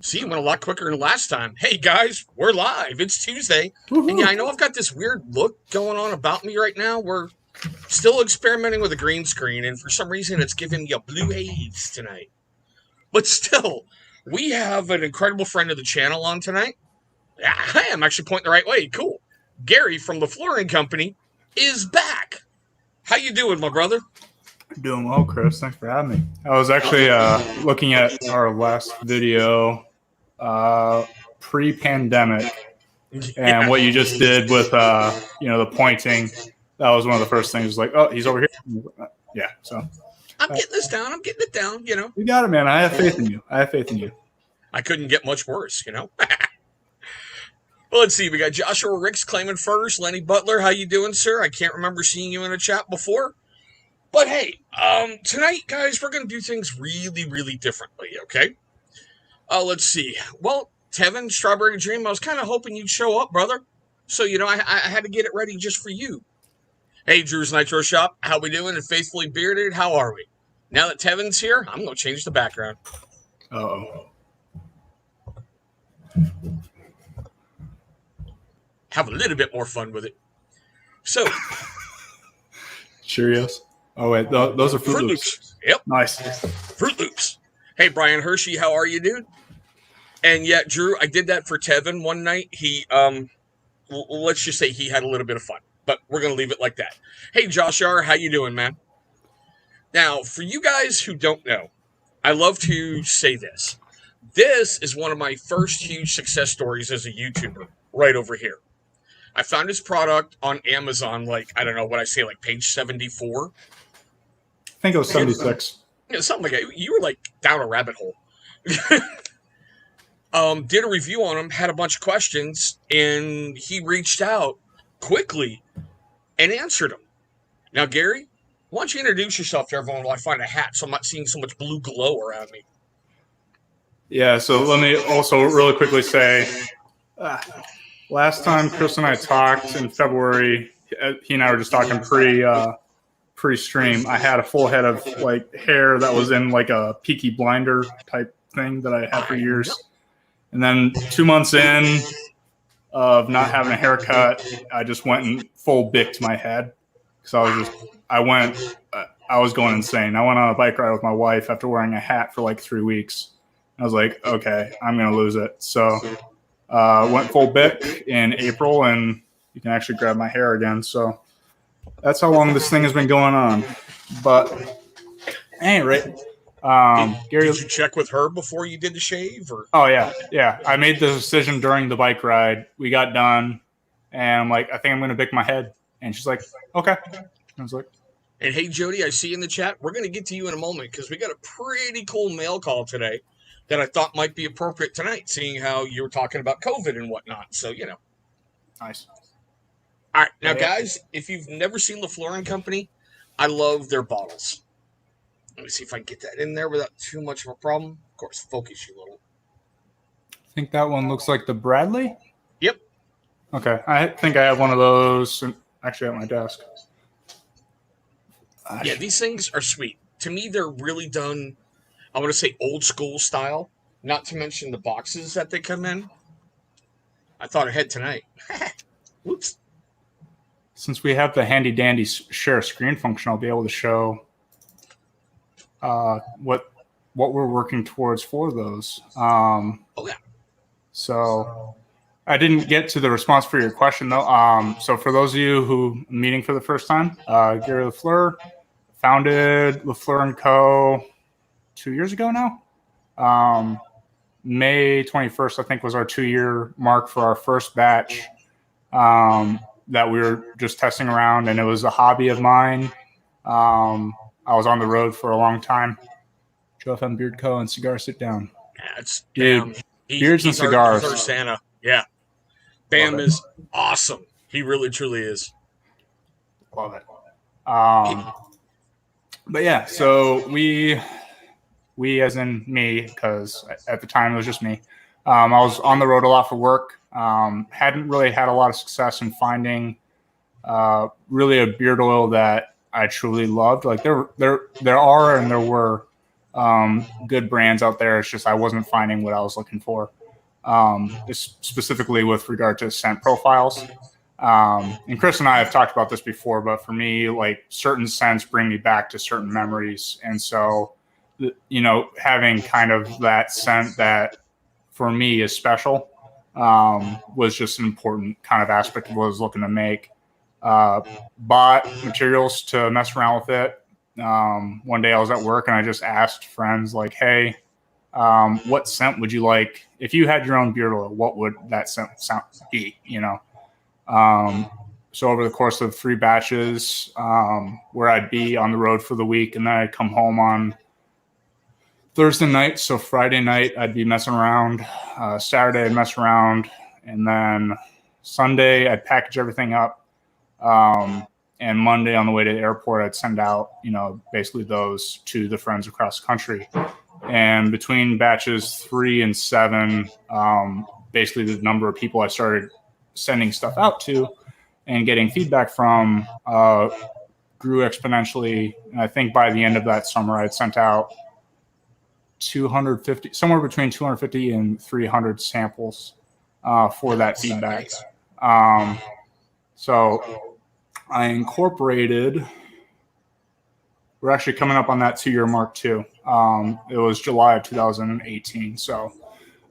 See, it went a lot quicker than last time. Hey, guys, we're live. It's Tuesday. Woo-hoo. And yeah, I know I've got this weird look going on about me right now. We're still experimenting with a green screen, and for some reason, it's giving me a blue haze tonight. But still, we have an incredible friend of the channel on tonight. Yeah, I am actually pointing the right way. Cool. Gary from LaFleur Company is back. How you doing, my brother? Doing well, Chris. Thanks for having me. I was actually looking at our last video pre-pandemic, and what you just did with the pointing. That was one of the first things. Like, oh, he's over here. Yeah. So I'm getting this down. I'm getting it down. You got it, man. I have faith in you. I couldn't get much worse. Well, let's see. We got Joshua Ricks claiming first. Lenny Butler, how you doing, sir? I can't remember seeing you in a chat before. But hey, tonight, guys, we're going to do things really, really differently, okay? Let's see. Well, Tevin, Strawberry Dream, I was kind of hoping you'd show up, brother. So, I had to get it ready just for you. Hey, Drew's Nitro Shop, how we doing? And Faithfully Bearded, how are we? Now that Tevin's here, I'm going to change the background. Uh-oh. Have a little bit more fun with it. So. Cheerios. Oh, wait. Those are Fruit Loops. Yep. Nice. Fruit Loops. Hey, Brian Hershey, how are you, dude? And yeah, Drew, I did that for Tevin one night. He, let's just say he had a little bit of fun, but we're going to leave it like that. Hey, Josh R., how you doing, man? Now, for you guys who don't know, I love to say this. This is one of my first huge success stories as a YouTuber right over here. I found his product on Amazon, like page 74. I think it was 76. Something like that. You were like down a rabbit hole. Did a review on him, had a bunch of questions, and he reached out quickly and answered them. Now, Gary, why don't you introduce yourself to everyone while I find a hat so I'm not seeing so much blue glow around me? Yeah, so let me also really quickly say, last time Chris and I talked in February, he and I were just talking pre-stream. I had a full head of hair that was in a Peaky Blinder type thing that I had for years. And then 2 months in of not having a haircut, I just went and full bicked my head. Because I was going insane. I went on a bike ride with my wife after wearing a hat for 3 weeks. I was like, okay, I'm going to lose it. So went full bick in April, and you can actually grab my hair again. So that's how long this thing has been going on. But anyway, Gary, did you check with her before you did the shave? Or? Oh, yeah. I made the decision during the bike ride. We got done, and I'm like, I think I'm going to bick my head. And she's like, okay. I was like, and hey, Jody, I see in the chat, we're going to get to you in a moment because we got a pretty cool mail call today that I thought might be appropriate tonight, seeing how you were talking about COVID and whatnot. So, Nice. All right. Now, guys, if you've never seen LaFleur Company, I love their bottles. Let me see if I can get that in there without too much of a problem. Of course, focus you a little. I think that one looks like the Bradley. Yep. Okay. I think I have one of those actually at my desk. Yeah, these things are sweet. To me, they're really done, I want to say old school style, not to mention the boxes that they come in. I thought ahead tonight. Whoops. Since we have the handy dandy share screen function, I'll be able to show what we're working towards for those. Oh, yeah. So I didn't get to the response for your question, though. So for those of you who are meeting for the first time, Gary LaFleur founded LaFleur Co. 2 years ago now. May 21st, I think, was our 2-year mark for our first batch that we were just testing around, and it was a hobby of mine. I was on the road for a long time. Joe FM Beard Co. and Cigar Sit Down. Dude, beards and cigars. He's our Santa. Yeah. Bam is awesome. He really, truly is. Love it. But yeah, so we as in me, because at the time it was just me. I was on the road a lot for work. Hadn't really had a lot of success in finding really a beard oil that I truly loved. Like there are and there were good brands out there. It's just I wasn't finding what I was looking for, specifically with regard to scent profiles. And Chris and I have talked about this before, but for me, like certain scents bring me back to certain memories. And so, having kind of that scent that for me is special was just an important kind of aspect of what I was looking to make. Bought materials to mess around with it. One day I was at work and I just asked friends like, hey, what scent would you like? If you had your own beard oil, what would that scent be, So over the course of 3 batches, where I'd be on the road for the week and then I'd come home on Thursday night. So Friday night I'd be messing around, Saturday I'd mess around, and then Sunday I'd package everything up. And Monday on the way to the airport, I'd send out, basically those to the friends across the country. And between batches 3 and 7, basically the number of people I started sending stuff out to and getting feedback from grew exponentially. And I think by the end of that summer, I'd sent out 250, somewhere between 250 and 300 samples for that feedback. So I incorporated, we're actually coming up on that 2-year mark too. It was July of 2018. So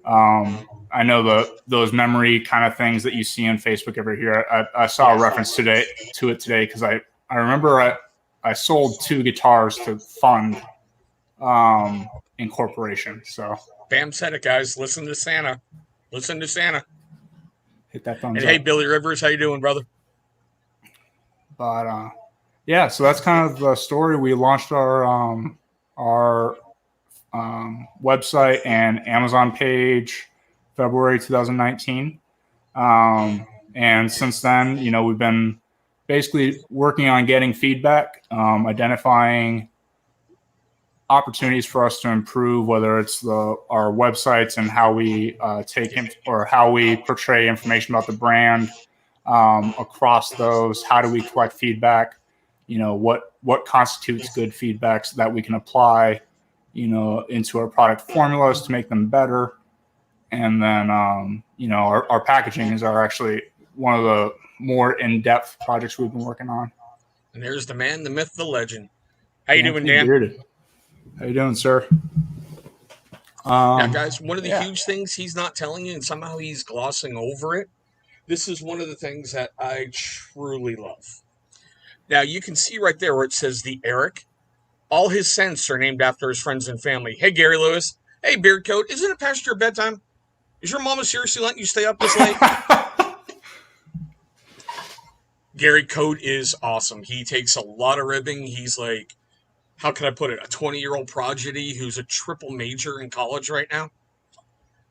I know those memory kind of things that you see on Facebook every year. I saw a reference to it today because I remember I sold 2 guitars to fund incorporation. So Bam said it, guys. Listen to Santa. Hit that thumbs and up. Hey, Billy Rivers, how you doing, brother? But yeah, so that's kind of the story. We launched our website and Amazon page February 2019. And since then, we've been basically working on getting feedback, identifying opportunities for us to improve, whether it's our websites and how we how we portray information about the brand across those. How do we collect feedback? What constitutes good feedback so that we can apply, into our product formulas to make them better. And then, our packaging is actually one of the more in-depth projects we've been working on. And there's the man, the myth, the legend. How you doing, Dan? Bearded. How you doing, sir? Yeah, guys, one of the huge things he's not telling you, and somehow he's glossing over it, this is one of the things that I truly love. Now, you can see right there where it says the Eric. All his scents are named after his friends and family. Hey, Gary Lewis. Hey, Beard Coat. Isn't it past your bedtime? Is your mama seriously letting you stay up this late? Gary Coat is awesome. He takes a lot of ribbing. He's like, how can I put it, a 20-year-old prodigy who's a triple major in college right now.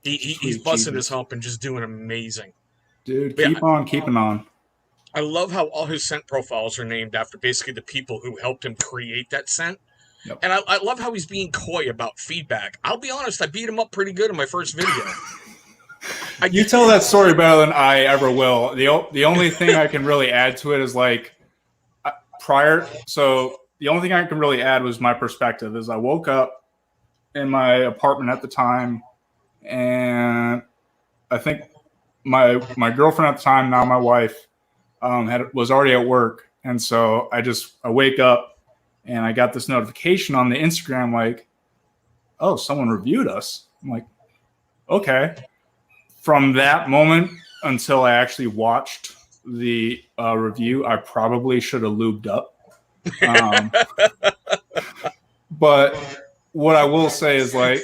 He's busting his hump and just doing amazing. Dude, keep on keeping on. I love how all his scent profiles are named after basically the people who helped him create that scent. Yep. And I love how he's being coy about feedback. I'll be honest, I beat him up pretty good in my first video. You tell that story better than I ever will. The only thing I can really add to it is like so the only thing I can really add was my perspective. Is I woke up in my apartment at the time, and I think my girlfriend at the time, now my wife, was already at work, and so I wake up and I got this notification on the Instagram like, oh, someone reviewed us. I'm like, okay. From that moment until I actually watched the review, I probably should have lubed up. But what I will say is like,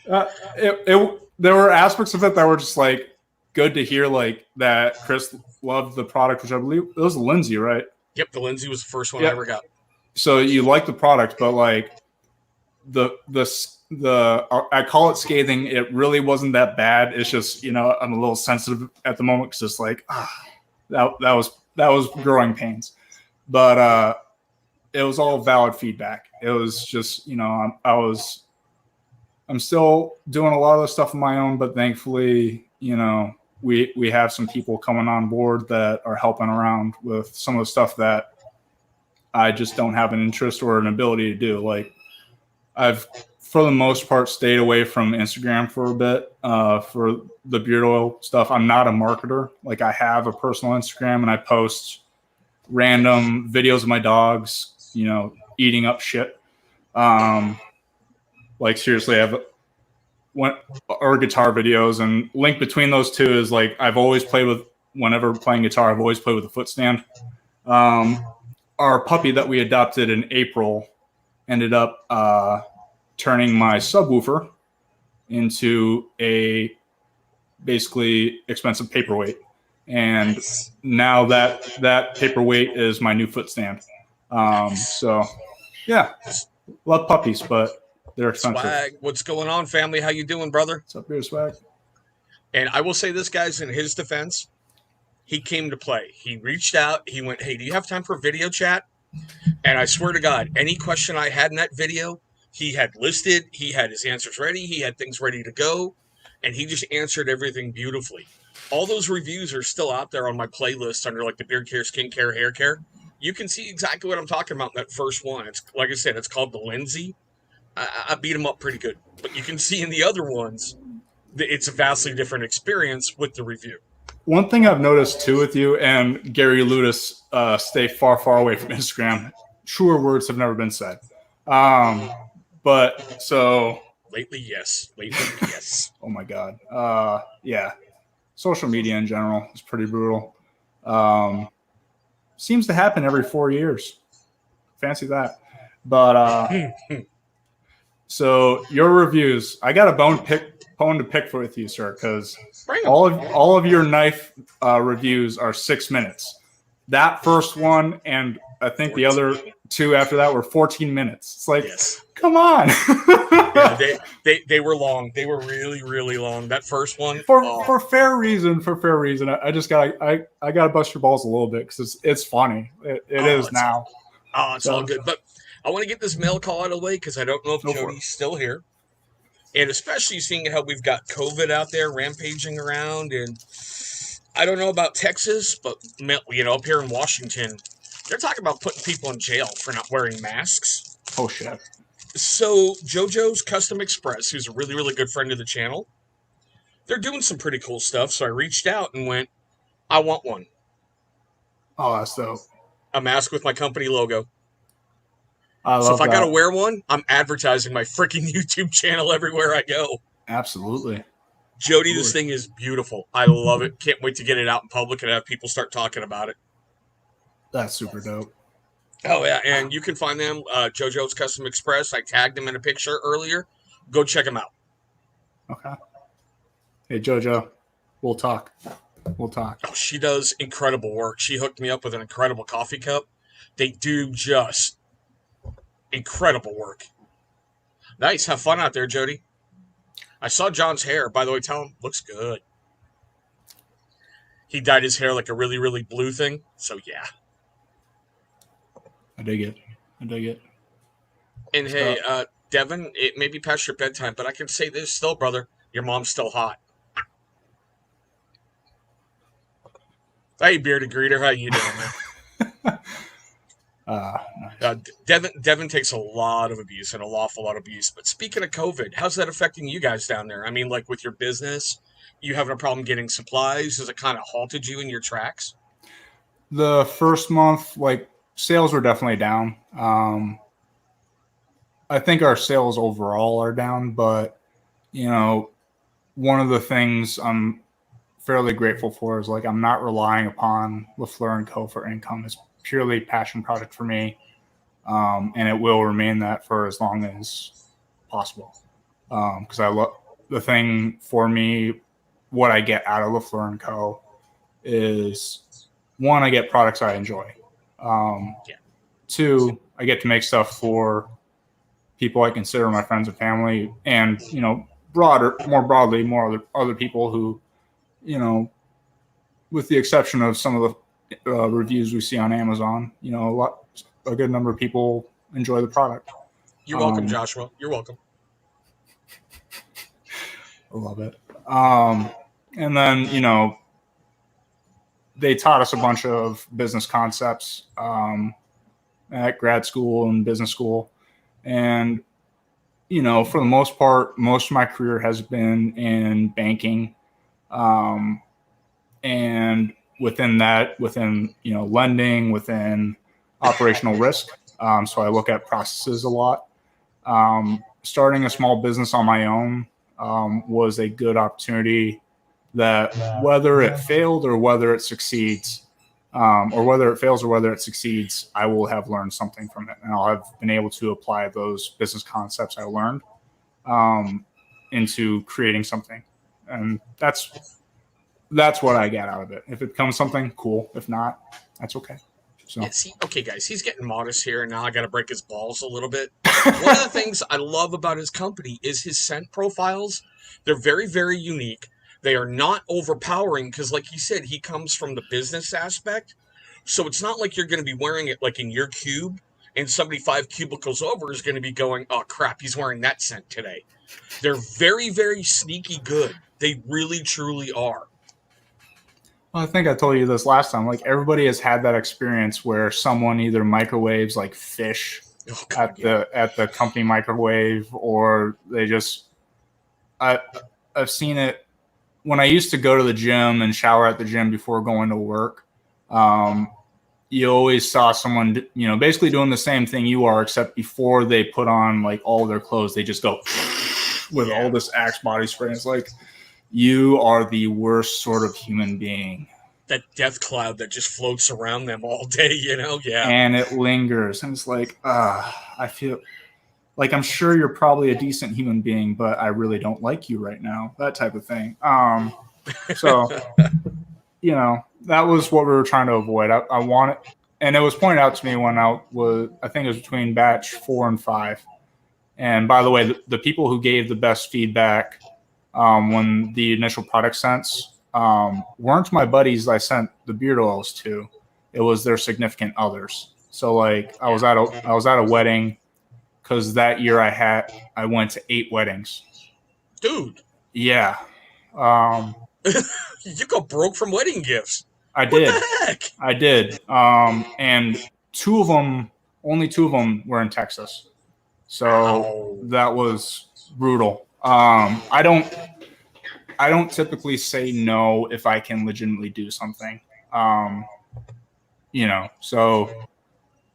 there were aspects of it that were just like good to hear, like that Chris loved the product, which I believe it was Lindsay, right? Yep, the Lindsay was the first one I ever got. So you like the product, but like the I call it scathing. It really wasn't that bad. It's just, I'm a little sensitive at the moment because it's like that was growing pains. But it was all valid feedback. It was just, I'm still doing a lot of the stuff on my own, but thankfully, we have some people coming on board that are helping around with some of the stuff that I just don't have an interest or an ability to do. Like I've for the most part stayed away from Instagram for a bit for the beard oil stuff. I'm not a marketer. Like I have a personal Instagram and I post random videos of my dogs, eating up shit. Like seriously, I have or guitar videos, and link between those two is like I've always played with. Whenever playing guitar, I've always played with a foot stand. Our puppy that we adopted in April ended up turning my subwoofer into a basically expensive paperweight. And now that paperweight is my new foot stand. So yeah, love puppies, but they're expensive. Swag, what's going on, family? How you doing, brother? What's up, beer swag? And I will say this, guys, in his defense, he came to play. He reached out. He went, hey, do you have time for video chat? And I swear to God, any question I had in that video, he had listed. He had his answers ready. He had things ready to go. And he just answered everything beautifully. All those reviews are still out there on my playlist under like the beard care, skin care, hair care. You can see exactly what I'm talking about in that first one. It's like I said, it's called the Lindsay. I beat him up pretty good. But you can see in the other ones, it's a vastly different experience with the review. One thing I've noticed too with you and Gary Ludis, stay far, far away from Instagram. Truer words have never been said. But so lately, yes. Oh my God. Yeah. Social media in general is pretty brutal. Seems to happen every 4 years. Fancy that. But so your reviews, I got a bone to pick with you, sir, because all of your knife reviews are 6 minutes. That first one and I think 14. The other two after that were 14 minutes. It's like, come on. Yeah, they were long. They were really, really long. That first one for fair reason. I just got I got to bust your balls a little bit because it's funny. It is now. It's all good. But I want to get this mail call out of the way because I don't know if Jody's still here. And especially seeing how we've got COVID out there rampaging around. And I don't know about Texas, but, up here in Washington, they're talking about putting people in jail for not wearing masks. Oh, shit. So JoJo's Custom Express, who's a really, really good friend of the channel, they're doing some pretty cool stuff. So I reached out and went, I want one. Oh, that's dope. A mask with my company logo. So if I got to wear one, I'm advertising my freaking YouTube channel everywhere I go. Absolutely. Jody, this thing is beautiful. I love it. Can't wait to get it out in public and have people start talking about it. That's super dope. Oh, yeah. And you can find them, JoJo's Custom Express. I tagged them in a picture earlier. Go check them out. Okay. Hey, JoJo, we'll talk. Oh, she does incredible work. She hooked me up with an incredible coffee cup. They do just incredible work. Nice. Have fun out there, Jody. I saw John's hair. By the way, tell him, looks good. He dyed his hair like a really, really blue thing. So, yeah. I dig it. And hey, Devin, it may be past your bedtime, but I can say this still, brother. Your mom's still hot. Hey, bearded greeter. How you doing, man? Nice. Devin takes a lot of abuse and an awful lot of abuse. But speaking of COVID, how's that affecting you guys down there? I mean, like with your business, you having a problem getting supplies? Has it kind of halted you in your tracks? The first month, sales were definitely down. I think our sales overall are down, but one of the things I'm fairly grateful for is I'm not relying upon LaFleur Co for income. It's purely passion project for me, and it will remain that for as long as possible. Because I love the thing for me. What I get out of LaFleur Co is one, I get products I enjoy. Two, I get to make stuff for people I consider my friends and family, and more broadly, other people who, with the exception of some of the reviews we see on Amazon, a good number of people enjoy the product. You're welcome, Joshua. You're welcome. I love it. And then, they taught us a bunch of business concepts at grad school and business school. And for the most part, most of my career has been in banking. And within that, lending, within operational risk. So I look at processes a lot. Starting a small business on my own was a good opportunity that whether it failed or whether it succeeds, or whether it fails or whether it succeeds, I will have learned something from it. And I'll have been able to apply those business concepts I learned into creating something. And that's what I get out of it. If it becomes something, cool. If not, that's okay. So. Yeah, see, okay, guys, he's getting modest here, and now I got to break his balls a little bit. One of the things I love about his company is his scent profiles. They're very, very unique. They are not overpowering because, like he said, he comes from the business aspect. So it's not like you're going to be wearing it like in your cube, and somebody 5 cubicles over is going to be going, oh, crap, he's wearing that scent today. They're very, very sneaky good. They really, truly are. Well, I think I told you this last time. Like, everybody has had that experience where someone either microwaves like fish at the company microwave, or they just. I've seen it when I used to go to the gym and shower at the gym before going to work. You always saw someone, basically doing the same thing you are, except before they put on like all their clothes, they just go with all this Axe body spray. It's like, you are the worst sort of human being. That death cloud that just floats around them all day, Yeah. And it lingers. And it's like, I feel like, I'm sure you're probably a decent human being, but I really don't like you right now. That type of thing. So, that was what we were trying to avoid. I want it. And it was pointed out to me when I think it was between batch 4 and 5. And by the way, the people who gave the best feedback when the initial product scents weren't my buddies I sent the beard oils to. It was their significant others. So like I was at a wedding, because that year I went to 8 weddings. Dude. Yeah. You got broke from wedding gifts. I did. What the heck? I did. And only 2 of them were in Texas. So that was brutal. I don't typically say no if I can legitimately do something. So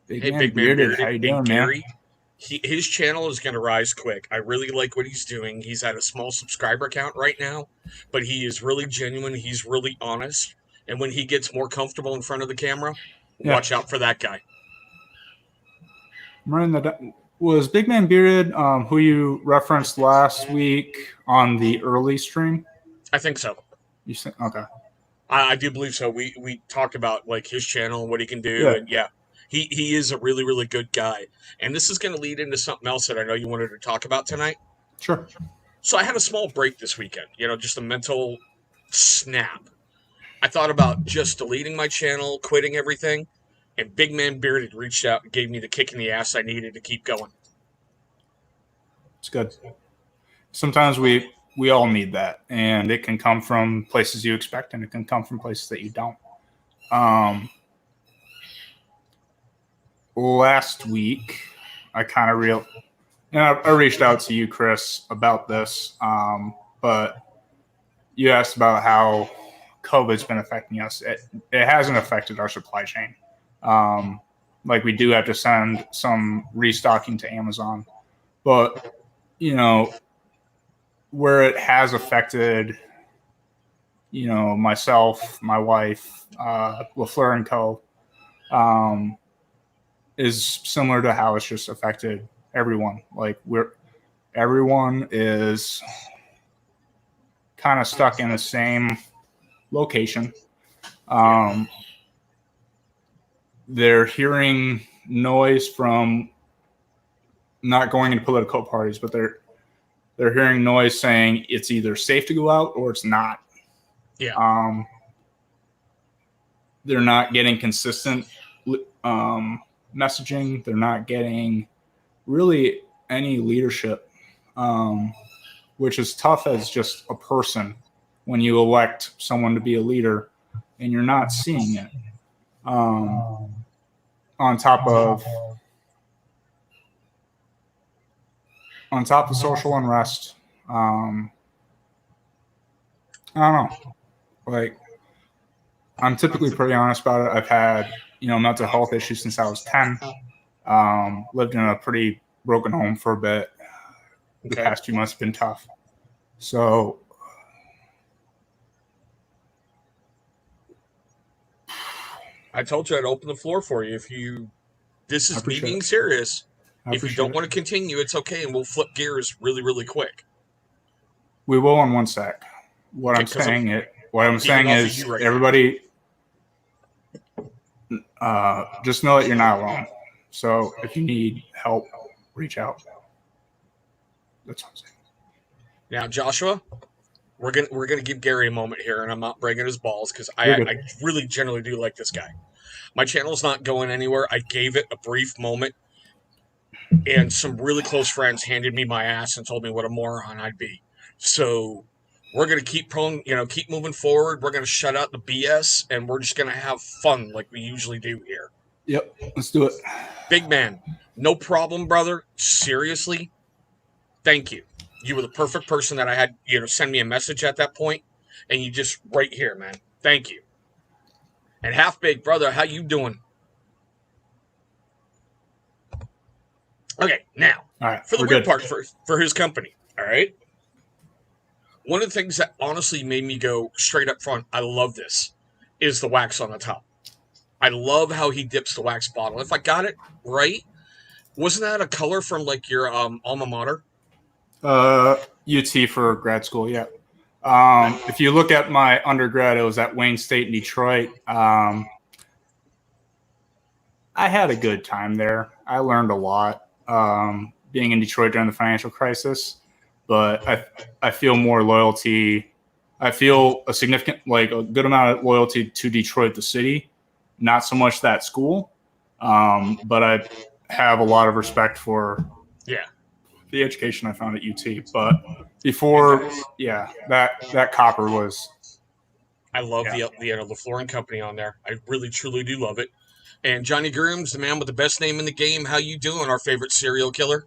Big Man Bearded, how you doing, Gary? Man? His channel is going to rise quick. I really like what he's doing. He's at a small subscriber count right now, but he is really genuine. He's really honest. And when he gets more comfortable in front of the camera, watch out for that guy. Was Big Man Bearded who you referenced last week on the early stream? I think so. You think? Okay. I do believe so. We talked about like his channel and what he can do, and he is a really, really good guy. And this is going to lead into something else that I know you wanted to talk about tonight. Sure. So I had a small break this weekend, just a mental snap. I thought about just deleting my channel, quitting everything, and Big Man Bearded reached out and gave me the kick in the ass I needed to keep going. It's good. Sometimes we all need that, and it can come from places you expect, and it can come from places that you don't. Last week, I kind of I reached out to you, Chris, about this, but you asked about how COVID's been affecting us. It hasn't affected our supply chain. Like, we do have to send some restocking to Amazon, but where it has affected, myself, my wife, LaFleur Co, is similar to how it's just affected everyone. Like, everyone is kind of stuck in the same location. They're hearing noise from, not going into political parties, but they're hearing noise saying it's either safe to go out or it's not. Yeah. They're not getting consistent messaging. They're not getting really any leadership, which is tough as just a person when you elect someone to be a leader and you're not seeing it. On top on top of social unrest, I don't know. Like, I'm typically pretty honest about it. I've had, mental health issues since I was 10. Lived in a pretty broken home for a bit. The past few months have been tough. So I told you I'd open the floor for you. This is me being serious. If you don't want to continue, it's okay, and we'll flip gears really, really quick. We will in one sec. What I'm saying is, everybody, just know that you're not alone. So if you need help, reach out. That's what I'm saying. Now, Joshua, we're gonna give Gary a moment here, and I'm not breaking his balls because I really generally do like this guy. My channel's not going anywhere. I gave it a brief moment, and some really close friends handed me my ass and told me what a moron I'd be. So we're gonna keep moving forward. We're gonna shut out the BS, and we're just gonna have fun like we usually do here. Yep, let's do it. Big man, no problem, brother. Seriously, thank you. You were the perfect person that I had, send me a message at that point, and you just right here, man. Thank you. And Half Baked, brother, how you doing? Okay, now, all right, for the weird part, for his company, all right? One of the things that honestly made me go straight up front, I love this, is the wax on the top. I love how he dips the wax bottle. If I got it right, wasn't that a color from, like, your alma mater? UT for grad school, yeah. If you look at my undergrad, it was at Wayne State in Detroit. I had a good time there. I learned a lot being in Detroit during the financial crisis, but I feel more loyalty. I feel a good amount of loyalty to Detroit, the city, not so much that school. But I have a lot of respect for the education I found at UT. But before, that copper was. I love the LaFleur Company on there. I really, truly do love it. And Johnny Grooms, the man with the best name in the game. How you doing, our favorite serial killer?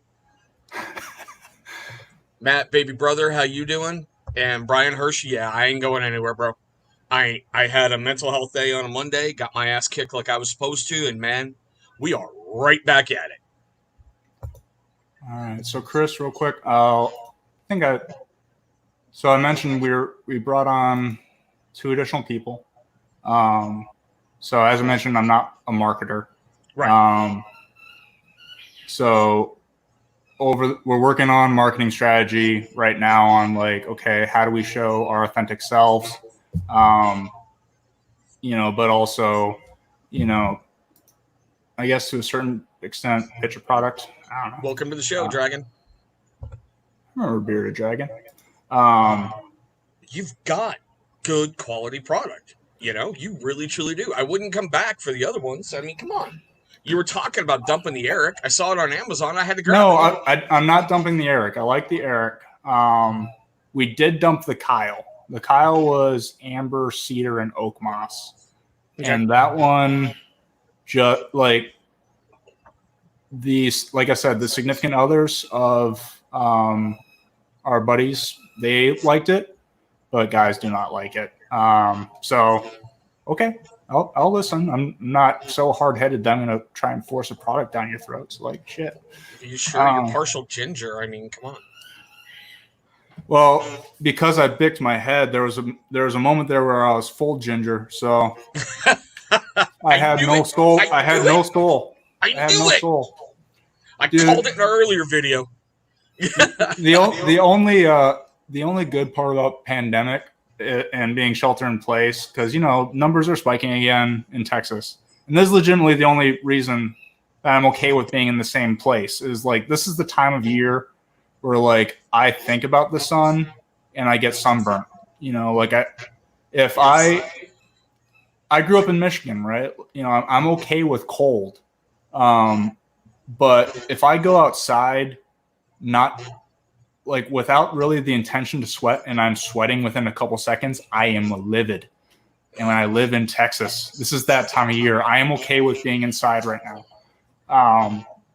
Matt, baby brother, how you doing? And Brian Hershey, I ain't going anywhere, bro. I had a mental health day on a Monday, got my ass kicked like I was supposed to, and man, we are right back at it. All right, so Chris, real quick, I mentioned we brought on 2 additional people. So as I mentioned, I'm not a marketer. Right. So we're working on marketing strategy right now on how do we show our authentic selves? But also, I guess to a certain extent, pitch a product. I don't know. Welcome to the show, Dragon. I remember Bearded Dragon. You've got good quality product. You really, truly do. I wouldn't come back for the other ones. I mean, come on. You were talking about dumping the Eric. I saw it on Amazon. I had to grab it. No, I'm not dumping the Eric. I like the Eric. We did dump the Kyle. The Kyle was amber, cedar, and oak moss. Okay. And that one, just like I said, the significant others of our buddies, they liked it, but guys do not like it. So, okay, I'll listen. I'm not so hard-headed that I'm going to try and force a product down your throats. Like, shit. Are you sure you're partial ginger? I mean, come on. Well, because I bicked my head, there was a moment there where I was full ginger, so I had no soul. I had no soul. I had no soul. I called it in an earlier video. The only good part about pandemic and being shelter in place, because numbers are spiking again in Texas, and this is legitimately the only reason that I'm okay with being in the same place. Is this is the time of year where I think about the sun and I get sunburnt. I grew up in Michigan, right? I'm okay with cold, but if I go outside, not without really the intention to sweat, and I'm sweating within a couple seconds, I am livid. And when I live in Texas, this is that time of year. I am okay with being inside right now.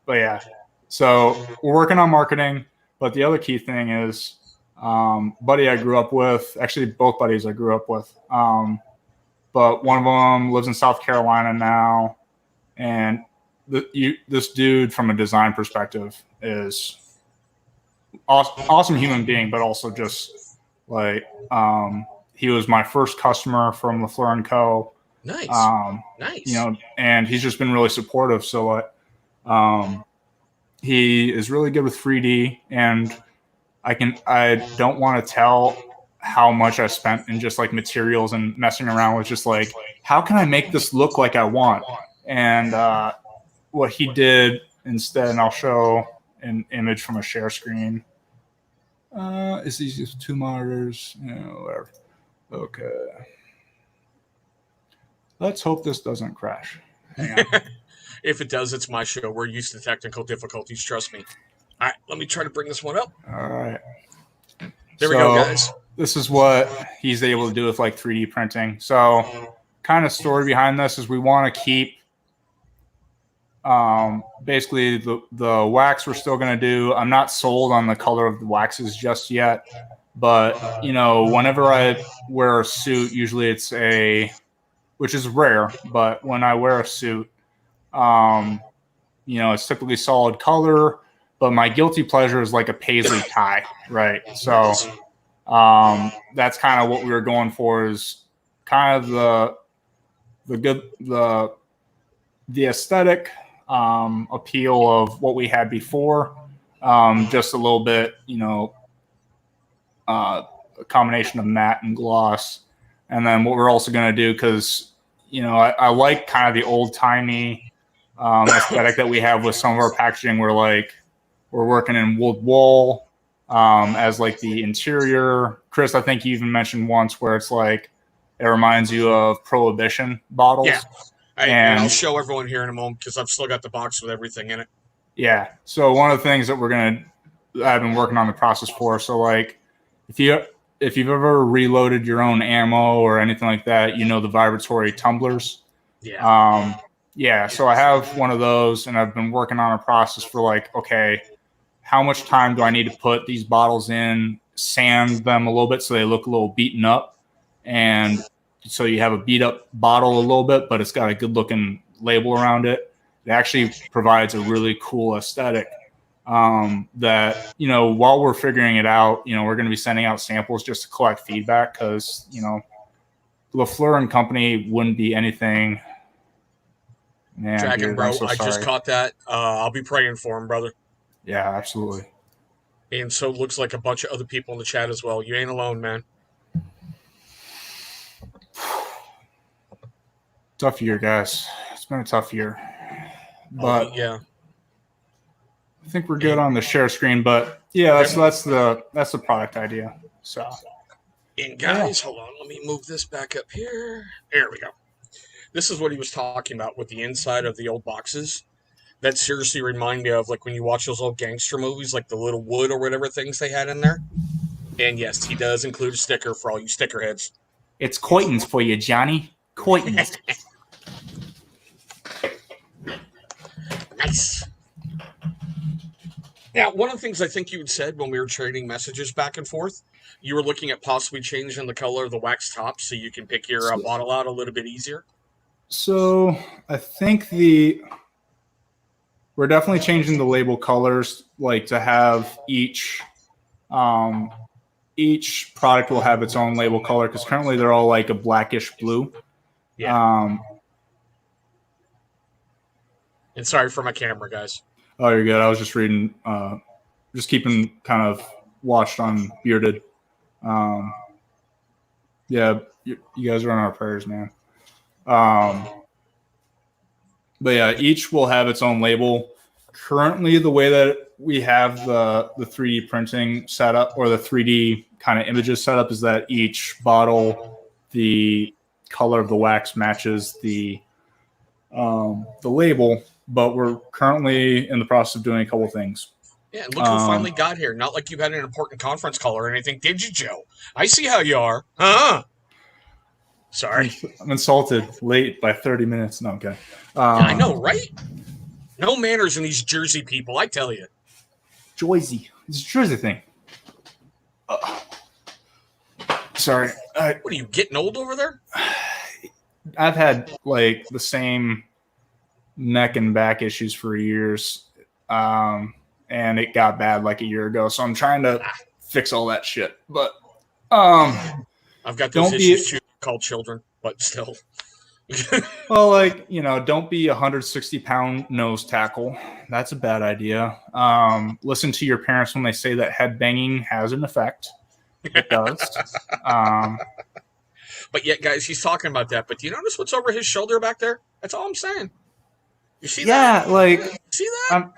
But yeah, so we're working on marketing. But the other key thing is, buddy I grew up with, actually both buddies I grew up with, but one of them lives in South Carolina now, and this dude, from a design perspective, is awesome human being, but also just like he was my first customer from LaFleur Co. Nice. Nice. You know, and he's just been really supportive. So he is really good with 3D, and I don't want to tell how much I spent in just like materials and messing around with just like, how can I make this look like I want? And what he did instead, and I'll show an image from a share screen. Is these just 2 monitors? Whatever. Okay. Let's hope this doesn't crash. Hang on. If it does, it's my show. We're used to technical difficulties. Trust me. All right, let me try to bring this one up. All right. There we go, guys. This is what he's able to do with like 3D printing. So kind of story behind this is we want to keep basically the wax we're still going to do. I'm not sold on the color of the waxes just yet, but you know, whenever I wear a suit, usually it's which is rare, but when I wear a suit, you know, it's typically solid color, but my guilty pleasure is like a paisley tie, right? So that's kind of what we were going for, is kind of the aesthetic appeal of what we had before, just a little bit, you know, a combination of matte and gloss. And then what we're also going to do, because, you know, I like kind of the old-timey aesthetic that we have with some of our packaging. We're working in wool as like the interior. Chris, I think you even mentioned once where it's like it reminds you of Prohibition bottles. Yeah. And I'll show everyone here in a moment because I've still got the box with everything in it. Yeah. So one of the things that I've been working on the process for. So like if you've ever reloaded your own ammo or anything like that, you know, the vibratory tumblers. Yeah. Yeah. So I have one of those, and I've been working on a process for like, okay, how much time do I need to put these bottles in, sand them a little bit so they look a little beaten up, and so you have a beat up bottle a little bit, but it's got a good looking label around it. It actually provides a really cool aesthetic that, you know, while we're figuring it out, you know, we're going to be sending out samples just to collect feedback, because, you know, LaFleur and Company wouldn't be anything. Man, Dragon, dude, bro, so I just caught that. I'll be praying for him, brother. Yeah, absolutely. And so it looks like a bunch of other people in the chat as well. You ain't alone, man. Tough year, guys. It's been a tough year. But yeah, I think we're good on the share screen. But yeah, that's the product idea. So, and guys, hold on, let me move this back up here. There we go. This is what he was talking about with the inside of the old boxes. That seriously reminded me of like when you watch those old gangster movies, like the little wood or whatever things they had in there. And yes, he does include a sticker for all you sticker heads. It's Coitons for you, Johnny. Coitons. Nice. Now, one of the things I think you had said when we were trading messages back and forth, you were looking at possibly changing the color of the wax top so you can pick your bottle out a little bit easier. So I think we're definitely changing the label colors, like to have each product will have its own label color, because currently they're all like a blackish blue. Yeah. And sorry for my camera, guys. Oh, you're good. I was just reading, just keeping kind of watched on Bearded. Yeah, you guys are on our prayers, man. But yeah, each will have its own label. Currently, the way that we have the 3D printing set up, or the 3D kind of images set up, is that each bottle, the color of the wax matches the label. But we're currently in the process of doing a couple of things. Yeah, and look who finally got here. Not like you had an important conference call or anything, did you, Joe? I see how you are. Sorry. I'm insulted. Late by 30 minutes. No, okay. Yeah, I know, right? No manners in these Jersey people, I tell you. Joyzy. It's a Jersey thing. Sorry. What are you getting old over there? I've had like the same neck and back issues for years. And it got bad like a year ago. So I'm trying to fix all that shit. But I've got those issues too called children, but still. Well, like, don't be a 160-pound nose tackle. That's a bad idea. Listen to your parents when they say that head banging has an effect. It does. But yet, guys, he's talking about that. But do you notice what's over his shoulder back there? That's all I'm saying. You see that? Yeah, like, see that?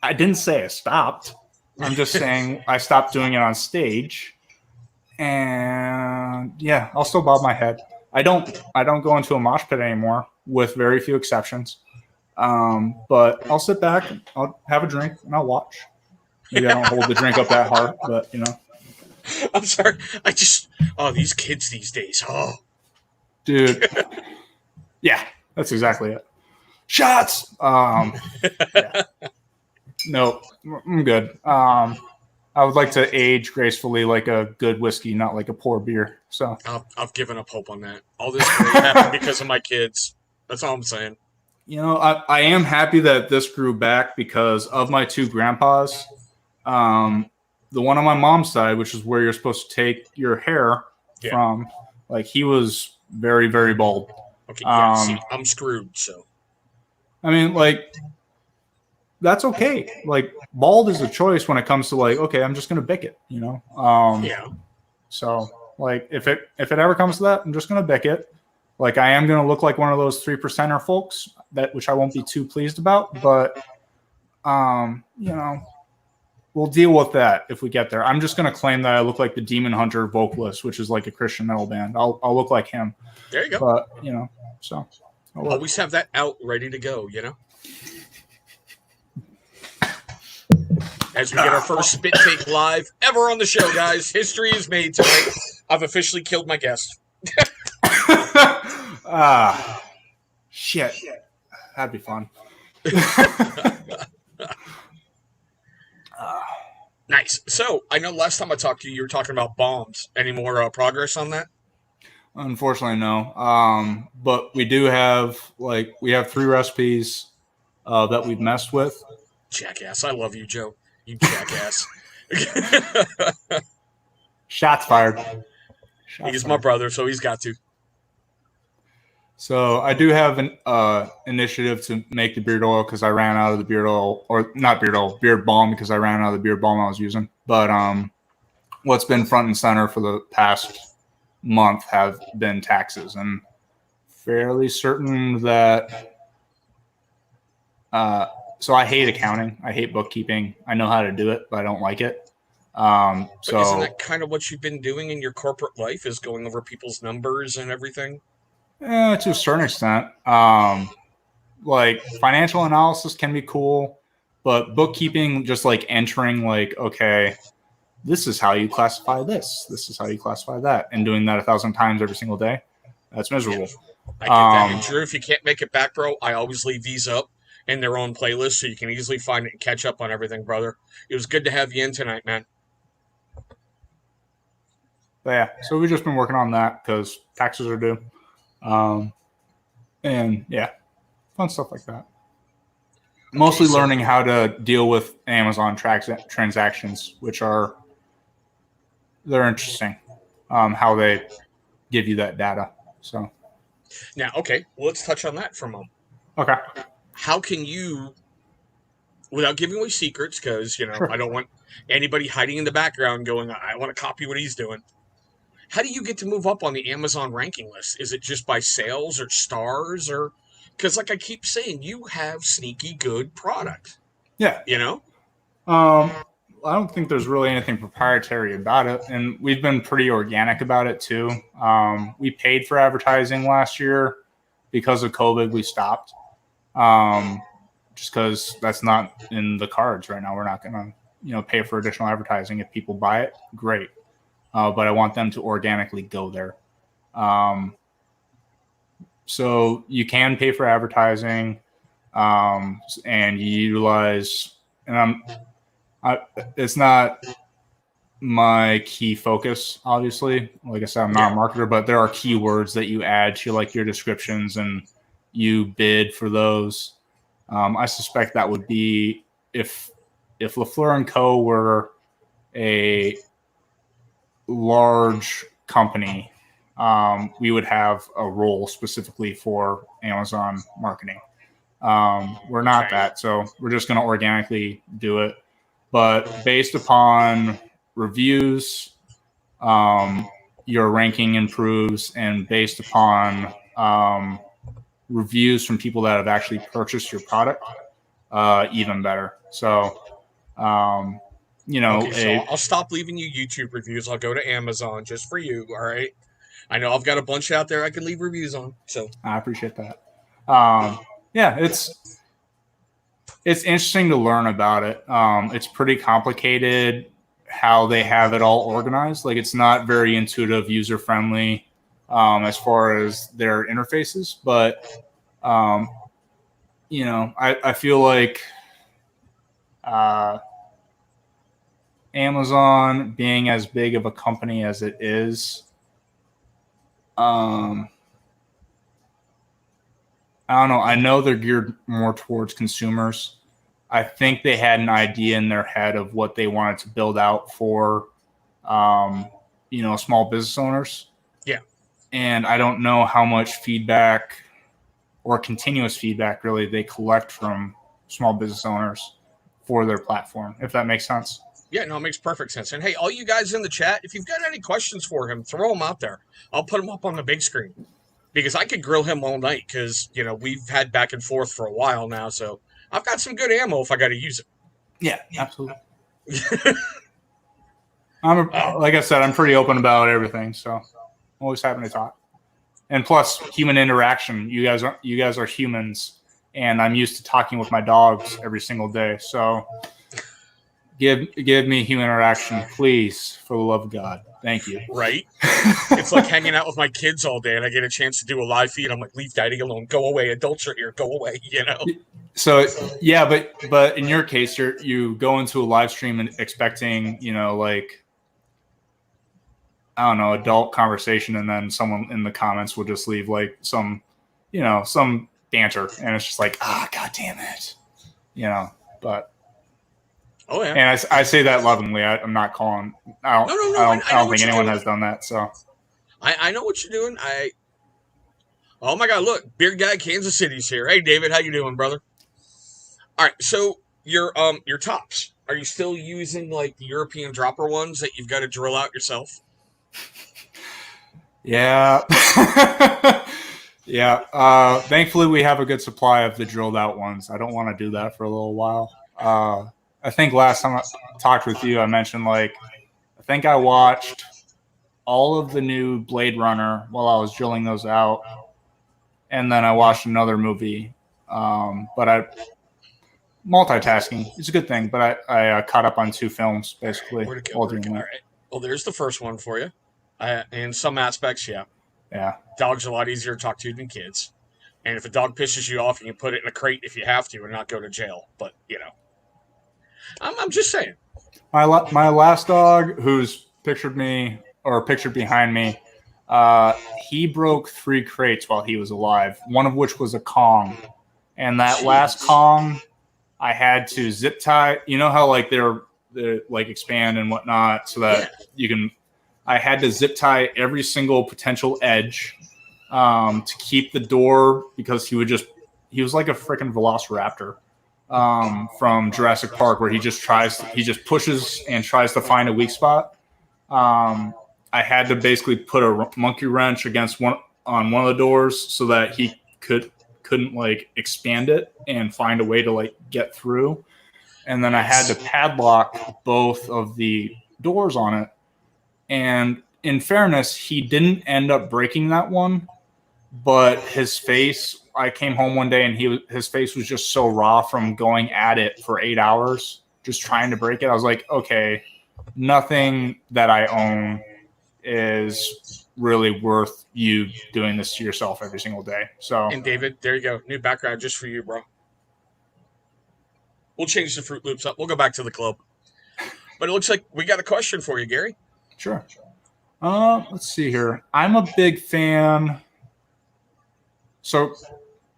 I didn't say I stopped. I'm just saying I stopped doing it on stage. And yeah, I'll still bob my head. I don't go into a mosh pit anymore, with very few exceptions. But I'll sit back, I'll have a drink, and I'll watch. Maybe I don't hold the drink up that hard, but I'm sorry. These kids these days. Oh, dude. Yeah, that's exactly it. Shots. Yeah. No, I'm good. I would like to age gracefully like a good whiskey, not like a poor beer. So I've given up hope on that. All this happened because of my kids. That's all I'm saying. I am happy that this grew back because of my two grandpas. The one on my mom's side, which is where you're supposed to take your hair from, like he was very, very bald. Okay, yeah, see, I'm screwed. So, I mean, like, that's okay. Like, bald is a choice when it comes to like, okay, I'm just gonna bick it, yeah. So, like, if it ever comes to that, I'm just gonna bick it. Like, I am gonna look like one of those 3%er folks which I won't be too pleased about, but we'll deal with that if we get there. I'm just gonna claim that I look like the Demon Hunter vocalist, which is like a Christian metal band. I'll look like him. There you go. But so always have that out ready to go. As we get our first spit take live ever on the show, guys. History is made tonight. I've officially killed my guest. Shit. That'd be fun. Nice. So, I know last time I talked to you, you were talking about bombs. Any more progress on that? Unfortunately, no. But we do have, we have 3 recipes that we've messed with. Jackass. I love you, Joe. You jackass. Shots fired. He's my brother, so he's got to. So I do have an initiative to make the beard oil because I ran out of the beard oil, or not beard oil, beard balm because I ran out of the beard balm I was using. But what's been front and center for the past month have been taxes, and fairly certain that. So I hate accounting. I hate bookkeeping. I know how to do it, but I don't like it. But isn't that kind of what you've been doing in your corporate life? Is going over people's numbers and everything? To a certain extent. Like financial analysis can be cool, but bookkeeping, just like entering, like, okay, this is how you classify this. This is how you classify that, and doing that 1,000 times every single day. That's miserable. Yeah, I get that. And Drew, if you can't make it back, bro, I always leave these up in their own playlist so you can easily find it and catch up on everything, brother. It was good to have you in tonight, man. But yeah, so we've just been working on that because taxes are due. And yeah, fun stuff like that. Mostly learning how to deal with Amazon transactions, which they're interesting. How they give you that data. So now, okay, well, let's touch on that for a moment. Okay. How can you, without giving away secrets, because sure, I don't want anybody hiding in the background going, I want to copy what he's doing. How do you get to move up on the Amazon ranking list? Is it just by sales or stars, or because, like I keep saying, you have sneaky good product? Yeah. I don't think there's really anything proprietary about it, and we've been pretty organic about it too. We paid for advertising last year because of COVID. We stopped, just because that's not in the cards right now. We're not going to, pay for additional advertising. If people buy it, great. But I want them to organically go there. So you can pay for advertising, and you utilize and it's not my key focus, obviously. Like I said, I'm not a marketer, but there are keywords that you add to like your descriptions and you bid for those. I suspect that would be if LaFleur Co. were a large company, we would have a role specifically for Amazon marketing. We're not that, so we're just going to organically do it. But based upon reviews, your ranking improves, and based upon reviews from people that have actually purchased your product, even better. So, so I'll stop leaving you YouTube reviews. I'll go to Amazon just for you. All right. I know I've got a bunch out there I can leave reviews on. So I appreciate that. Yeah, it's interesting to learn about it. It's pretty complicated how they have it all organized. Like, it's not very intuitive, user friendly as far as their interfaces, but I feel like Amazon, being as big of a company as it is, I don't know. I know they're geared more towards consumers. I think they had an idea in their head of what they wanted to build out for, small business owners. Yeah. And I don't know how much feedback or continuous feedback really they collect from small business owners for their platform, if that makes sense. Yeah, no, it makes perfect sense. And hey, all you guys in the chat, if you've got any questions for him, throw them out there. I'll put them up on the big screen because I could grill him all night because, we've had back and forth for a while now. So I've got some good ammo if I got to use it. Yeah, absolutely. Like I said, I'm pretty open about everything. So I'm always happy to talk. And plus, human interaction. You guys are humans, and I'm used to talking with my dogs every single day. So give me human interaction, please, for the love of God. Thank you. Right? It's like hanging out with my kids all day, and I get a chance to do a live feed. I'm like, leave daddy alone. Go away. Adults are here. Go away. So yeah, but in your case, you go into a live stream and expecting, I don't know, adult conversation, and then someone in the comments will just leave like some banter, and it's just like, God damn it, But oh yeah, and I say that lovingly. I'm not calling. I don't think anyone has done that. So I know what you're doing. Oh my God, look, Beard Guy Kansas City's here. Hey David, how you doing, brother? All right, so your tops. Are you still using like the European dropper ones that you've got to drill out yourself? Yeah. Yeah. Thankfully, we have a good supply of the drilled out ones. I don't want to do that for a little while. I think last time I talked with you, I mentioned I think I watched all of the new Blade Runner while I was drilling those out, and then I watched another movie. But multitasking is a good thing. But I caught up on 2 films basically. Where'd it go? All right. Well, there's the first one for you. In some aspects, yeah. Yeah. Dogs are a lot easier to talk to than kids. And if a dog pisses you off, you can put it in a crate if you have to and not go to jail. But, I'm just saying. My last dog, who's pictured behind me, he broke 3 crates while he was alive, one of which was a Kong. And that last Kong, I had to zip tie. You know how they're expand and whatnot so that you can... I had to zip tie every single potential edge to keep the door, because he was like a freaking velociraptor from Jurassic Park, where he just pushes and tries to find a weak spot. I had to basically put a monkey wrench on one of the doors so that he couldn't expand it and find a way to get through. And then I had to padlock both of the doors on it. And in fairness, he didn't end up breaking that one, but his face, I came home one day and his face was just so raw from going at it for 8 hours, just trying to break it. I was like, okay, nothing that I own is really worth you doing this to yourself every single day. So, and David, there you go. New background just for you, bro. We'll change the Fruit Loops up. We'll go back to the club. But it looks like we got a question for you, Gary. Sure. Let's see here. I'm a big fan. So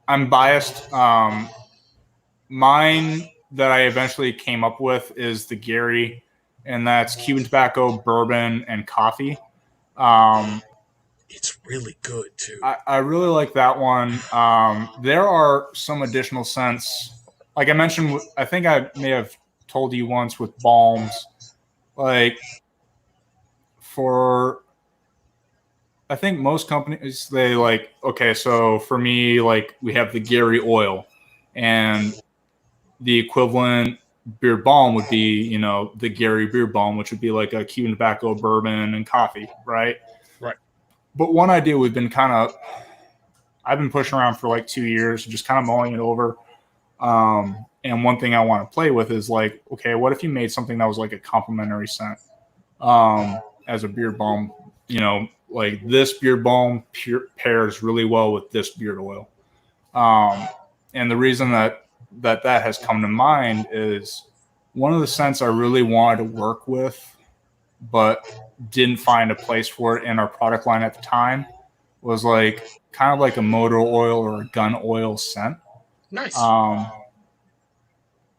I'm biased. Mine that I eventually came up with is the Gary, and that's Cuban tobacco, bourbon, and coffee. It's really good too. I really like that one. There are some additional scents. Like I mentioned, I think I may have told you once with balms. Like for, I think most companies, they like, okay, so for me, like we have the Gary oil, and the equivalent beer balm would be, you know, the Gary beer balm, which would be like a Cuban tobacco, bourbon, and coffee, right? Right. But one idea I've been pushing around for like 2 years, just kind of mulling it over. And one thing I want to play with is like, okay, what if you made something that was like a complementary scent as a beard balm? You know, like this beard balm pairs really well with this beard oil. And the reason that has come to mind is one of the scents I really wanted to work with, but didn't find a place for it in our product line at the time, was like kind of like a motor oil or a gun oil scent. Nice.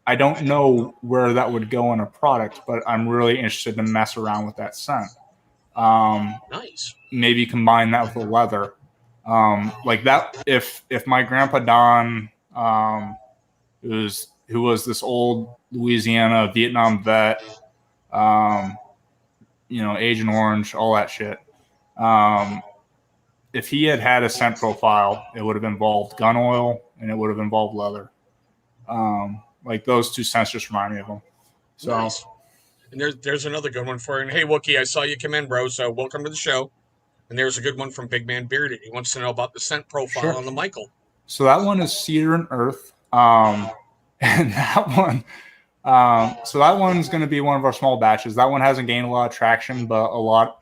I don't know where that would go in a product, but I'm really interested to mess around with that scent. Nice. Maybe combine that with a leather. Like that, if my grandpa Don, who was this old Louisiana Vietnam vet, you know, Agent Orange, all that shit. If he had a scent profile, it would have involved gun oil and it would have involved leather. Like those two scents just remind me of him. So, nice. And there's another good one for you. And hey, Wookie, I saw you come in, bro. So welcome to the show. And there's a good one from Big Man Bearded. He wants to know about the scent profile on the Michael. So that one is Cedar and Earth. And that one, so that one's going to be one of our small batches. That one hasn't gained a lot of traction, but a lot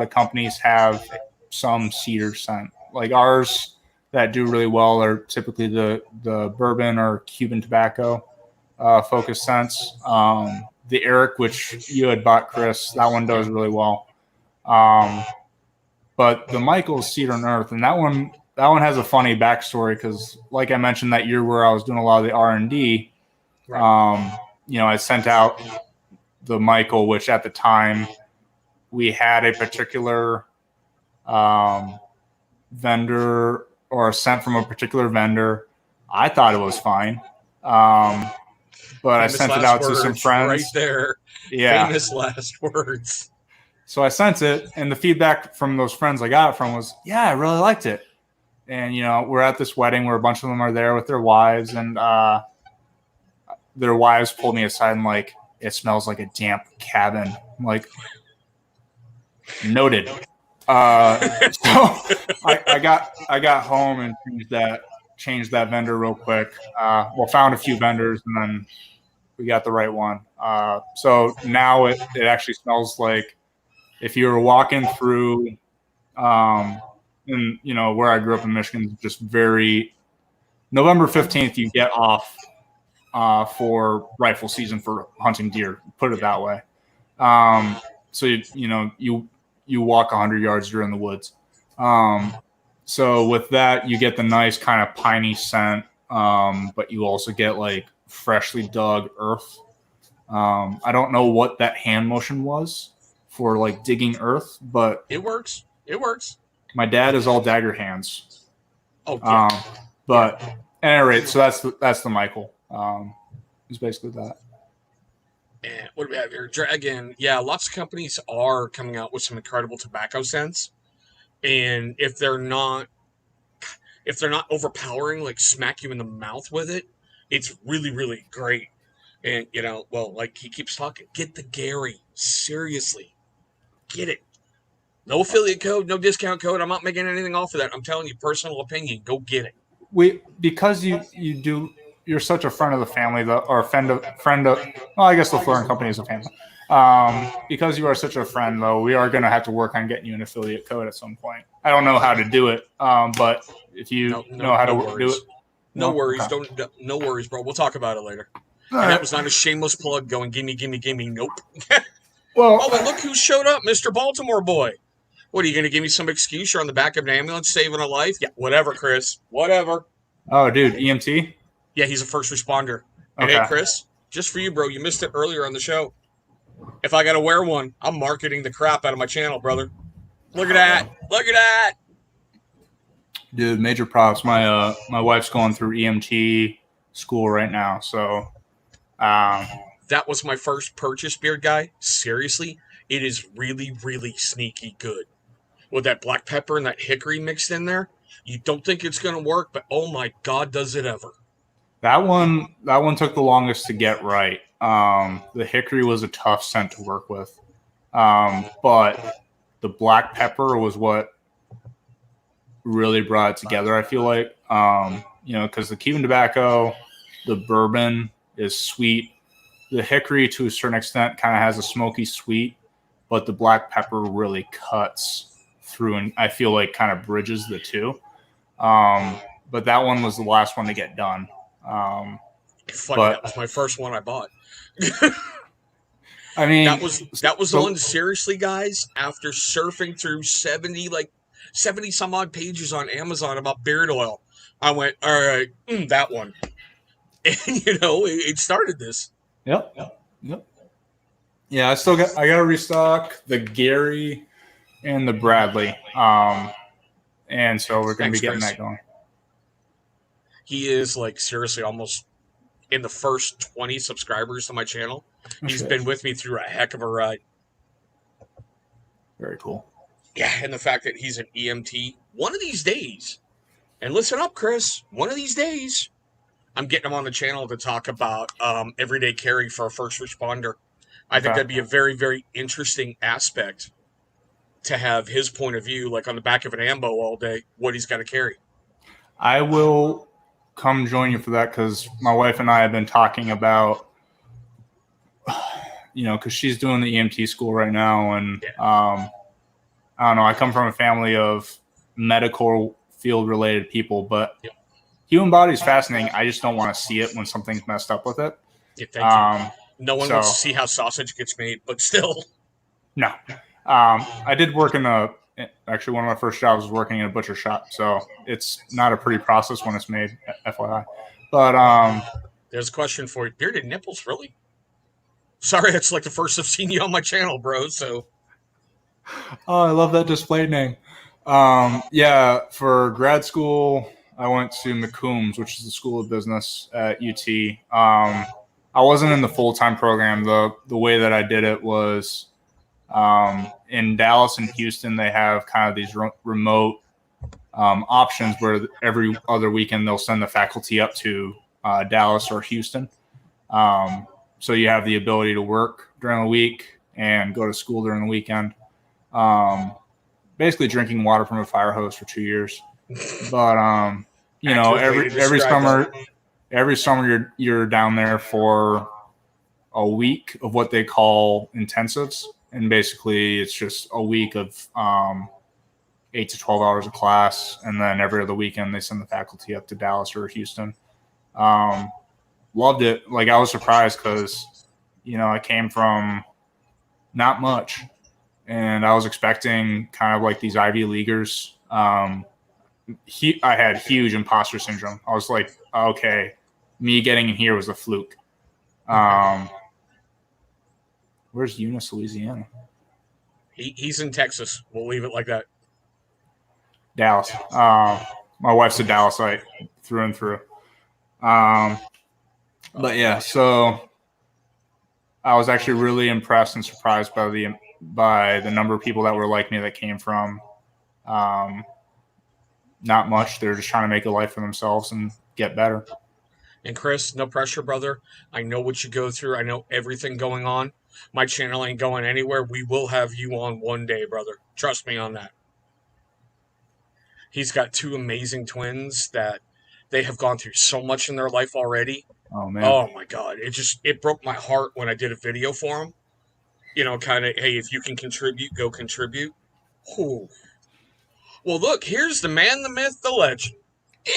of companies have some cedar scent. Like ours that do really well are typically the bourbon or Cuban tobacco focused scents. The Eric, which you had bought, Chris, that one does really well. But the Michael's Cedar and Earth, and that one has a funny backstory because, like I mentioned, that year where I was doing a lot of the R&D, right. You know, I sent out the Michael, which at the time we had a particular vendor or a scent from a particular vendor. I thought it was fine. But I sent it out to some friends. Right there. Yeah. Famous last words. So I sent it, and the feedback from those friends I got it from was, yeah, I really liked it. And, you know, we're at this wedding where a bunch of them are there with their wives, and their wives pulled me aside and like, it smells like a damp cabin. I'm like, noted. So I got home and changed that vendor real quick. Found a few vendors, and then we got the right one. So now it actually smells like if you were walking through, in, you know, where I grew up in Michigan, just very November 15th, you get off for rifle season for hunting deer, put it that way. So you walk 100 yards, you're in the woods. So with that, you get the nice kind of piney scent, but you also get like freshly dug earth. I don't know what that hand motion was for like digging earth, but it works. It works. My dad is all dagger hands. Oh, yeah. But at any rate, so that's the Michael. It's basically that. And what do we have here? Dragon. Yeah, lots of companies are coming out with some incredible tobacco scents. And if they're not overpowering, like smack you in the mouth with it, it's really, really great. And, you know, well, like he keeps talking, get the Gary. Seriously. Get it. No affiliate code, no discount code. I'm not making anything off of that. I'm telling you, personal opinion. Go get it. Because you're such a friend of the family, or friend of. Well, I guess LaFleur Company is a family. Because you are such a friend, though, we are going to have to work on getting you an affiliate code at some point. I don't know how to do it, but if you know how to do it, no worries. Okay. No worries, bro. We'll talk about it later. And that was not a shameless plug going, gimme, gimme, gimme. Nope. Well, Oh, and look who showed up, Mr. Baltimore boy. What, are you going to give me some excuse? You're on the back of an ambulance saving a life? Yeah, whatever, Chris. Whatever. oh, dude, EMT? Yeah, he's a first responder. And hey, Okay. Chris, just for you, bro, you missed it earlier on the show. If I got to wear one, I'm marketing the crap out of my channel, brother. Look at that. Look at that. Dude, major props. My wife's going through EMT school right now, so That was my first purchase, beard guy. Seriously, it is really, really sneaky good. With that black pepper and that hickory mixed in there, you don't think it's going to work, but oh my God, does it ever. that one took the longest to get right. The hickory was a tough scent to work with, but the black pepper was what really brought it together. I feel like, because the Cuban tobacco, the bourbon is sweet. The hickory, to a certain extent, kind of has a smoky sweet, but the black pepper really cuts through, and I feel like kind of bridges the two. But that one was the last one to get done. Funny, but that was my first one I bought. I mean, that was the one. Seriously, guys, after surfing through 70 some odd pages on Amazon about beard oil, I went, all right, that one. And it started this. Yep. Yeah, I got to restock the Gary and the Bradley, and so we're going to be getting that going. He is seriously almost in the first 20 subscribers to my channel. He's been with me through a heck of a ride. Very cool. Yeah, and the fact that he's an EMT, one of these days, and listen up, Chris, one of these days, I'm getting him on the channel to talk about everyday carry for a first responder. I think that'd be a very, very interesting aspect to have his point of view, on the back of an ambo all day, what he's got to carry. I will come join you for that because my wife and I have been talking about, because she's doing the EMT school right now. And I don't know, I come from a family of medical field related people, but human body is fascinating. I just don't want to see it when something's messed up with it. Yeah, thank you. No one wants to see how sausage gets made, but still. No. I did work actually one of my first jobs was working in a butcher shop, so it's not a pretty process when it's made, FYI. But there's a question for you. Bearded nipples, really? Sorry, it's the first I've seen you on my channel, bro, so. Oh, I love that display name. Yeah, for grad school, I went to McCombs, which is the School of Business at UT. I wasn't in the full-time program. The way that I did it was in Dallas and Houston, they have kind of these remote options where every other weekend they'll send the faculty up to Dallas or Houston. So you have the ability to work during the week and go to school during the weekend. Basically drinking water from a fire hose for 2 years. But every summer you're down there for a week of what they call intensives, and basically it's just a week of 8 to 12 hours of class, and then every other weekend they send the faculty up to Dallas or Houston. Loved it. I was surprised because I came from not much, and I was expecting kind of these Ivy Leaguers. I had huge imposter syndrome. I was like, okay, me getting in here was a fluke. Where's Eunice, Louisiana? He's in Texas. We'll leave it like that. Dallas. My wife's a Dallasite through and through. But yeah, so I was actually really impressed and surprised by the number of people that were like me that came from not much. They're just trying to make a life for themselves and get better. And Chris, no pressure, brother. I know what you go through. I know everything going on. My channel ain't going anywhere. We will have you on one day, brother. Trust me on that. He's got two amazing twins that they have gone through so much in their life already. Oh, man. Oh, my God. It broke my heart when I did a video for him. Kind of, hey, if you can contribute, go contribute. Ooh. Well, look, here's the man, the myth, the legend.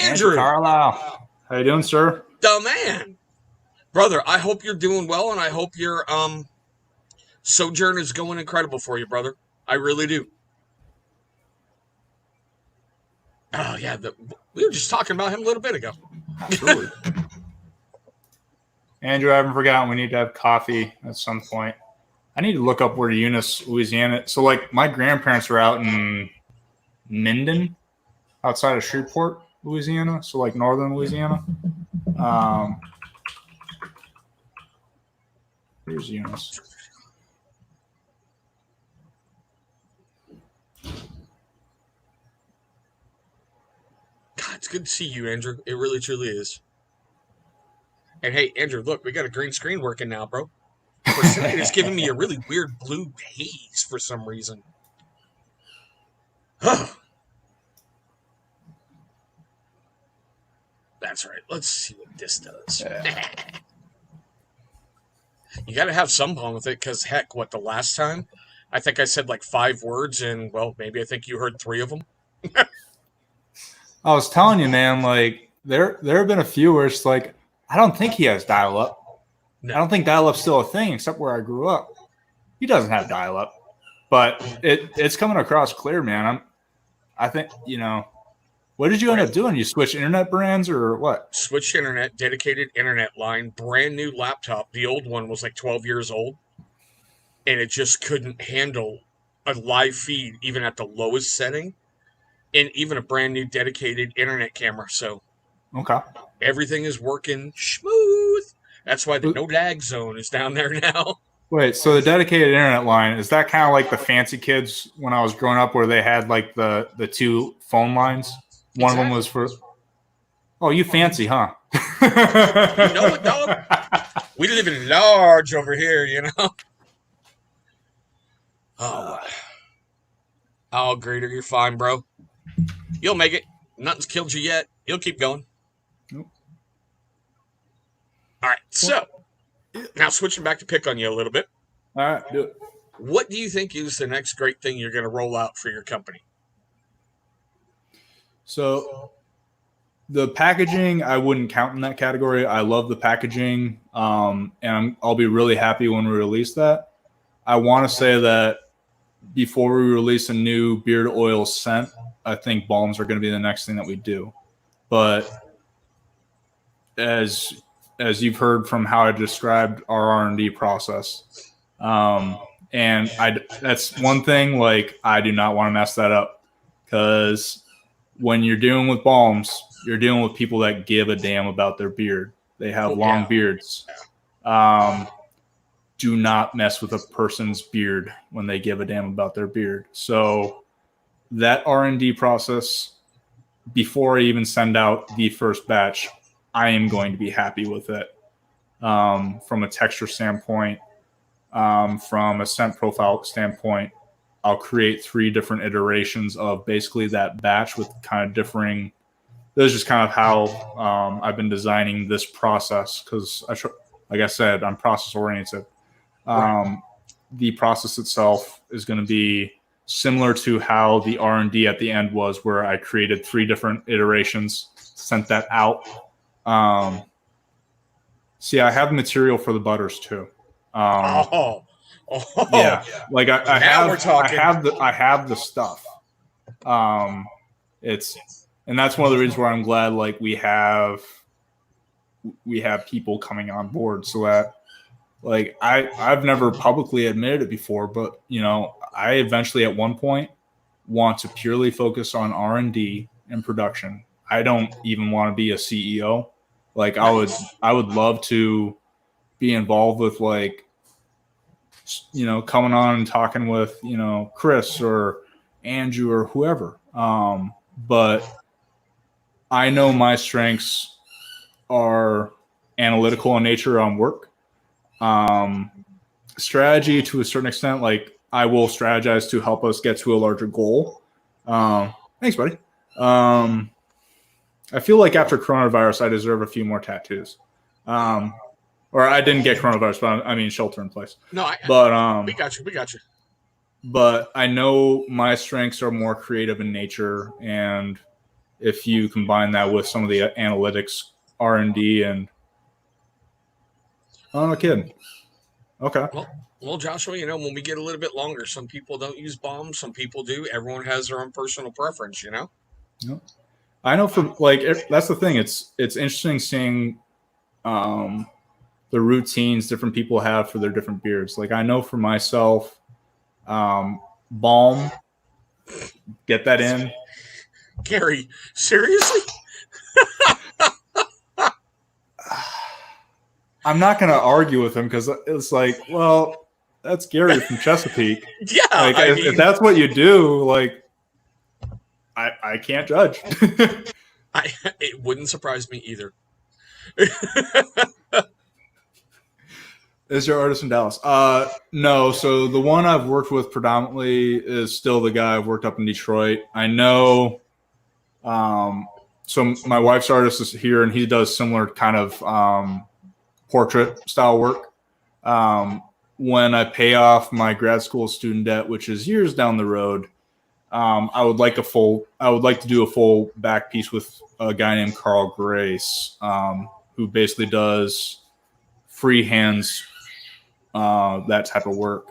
Andrew Carlisle. How you doing, sir? The man. Brother, I hope you're doing well, and I hope your sojourn is going incredible for you, brother. I really do. Oh yeah, we were just talking about him a little bit ago. Absolutely. Andrew, I haven't forgotten we need to have coffee at some point. I need to look up where Eunice, Louisiana. So, like, my grandparents are out in Minden, outside of Shreveport, Louisiana. So, like, northern Louisiana. Here's Eunice. God, it's good to see you, Andrew. It really, truly is. And hey, Andrew, look, we got a green screen working now, bro. For tonight, it's giving me a really weird blue haze for some reason. That's right. Let's see what this does. You got to have some fun with it, because heck, the last time? I think I said like 5 words, and well, maybe I think you heard 3 of them. I was telling you, man, like, there have been a few where it's like, I don't think he has dial-up. No. I don't think dial-up's still a thing, except where I grew up. He doesn't have dial-up. But it's coming across clear, man. I think, what did you end up doing? You switch internet brands or what? Switched internet, dedicated internet line, brand new laptop. The old one was like 12 years old, and it just couldn't handle a live feed even at the lowest setting, and even a brand new dedicated internet camera. So okay, everything is working smooth. That's why the no lag zone is down there now. Wait, so the dedicated internet line, is that kind of like the fancy kids when I was growing up where they had like the 2 phone lines? One of them was for... Oh, you fancy, huh? You know what, dog? We live in large over here, Oh, Grader, you're fine, bro. You'll make it. Nothing's killed you yet. You'll keep going. Nope. All right, so now switching back to pick on you a little bit. All right, do it. What do you think is the next great thing you're going to roll out for your company? So the packaging, I wouldn't count in that category. I love the packaging, and I'll be really happy when we release that. I want to say that before we release a new beard oil scent, I think balms are going to be the next thing that we do. But as you've heard from how I described our R&D process, and that's one thing, like, I do not want to mess that up, because when you're dealing with balms, you're dealing with people that give a damn about their beard. They have long beards. Do not mess with a person's beard when they give a damn about their beard. So that R&D process, before I even send out the first batch, I am going to be happy with it. From a texture standpoint, from a scent profile standpoint, I'll create 3 different iterations of basically that batch with kind of differing. This is just kind of how I've been designing this process, because, like I said, I'm process oriented. The process itself is going to be similar to how the R&D at the end was, where I created 3 different iterations, sent that out. See, I have material for the butters too. Yeah, like I have the stuff. And that's one of the reasons where I'm glad, like, we have people coming on board, so that, like, I've never publicly admitted it before, but I eventually at one point want to purely focus on R&D and production. I don't even want to be a CEO. Like, I would love to be involved with, like, coming on and talking with, Chris or Andrew or whoever. But I know my strengths are analytical in nature on work. Strategy to a certain extent, like, I will strategize to help us get to a larger goal. Thanks, buddy. I feel like after coronavirus, I deserve a few more tattoos. Or I didn't get coronavirus, but I mean shelter in place. No, we got you. But I know my strengths are more creative in nature, and if you combine that with some of the analytics, R&D, and Oh, no kidding. Okay. Well, Joshua, when we get a little bit longer, some people don't use bombs, some people do. Everyone has their own personal preference, Yep. I know that's the thing. It's interesting seeing the routines different people have for their different beers. Like I know for myself, balm, get that in. Gary, seriously? I'm not going to argue with him because it's like, well, that's Gary from Chesapeake. Yeah, like if that's what you do, like I can't judge. It wouldn't surprise me either. Is your artist in Dallas? No. So the one I've worked with predominantly is still the guy I've worked up in Detroit. I know. So my wife's artist is here, and he does similar kind of portrait style work. When I pay off my grad school student debt, which is years down the road, I would like to do a full back piece with a guy named Carl Grace, who basically does freehands, that type of work.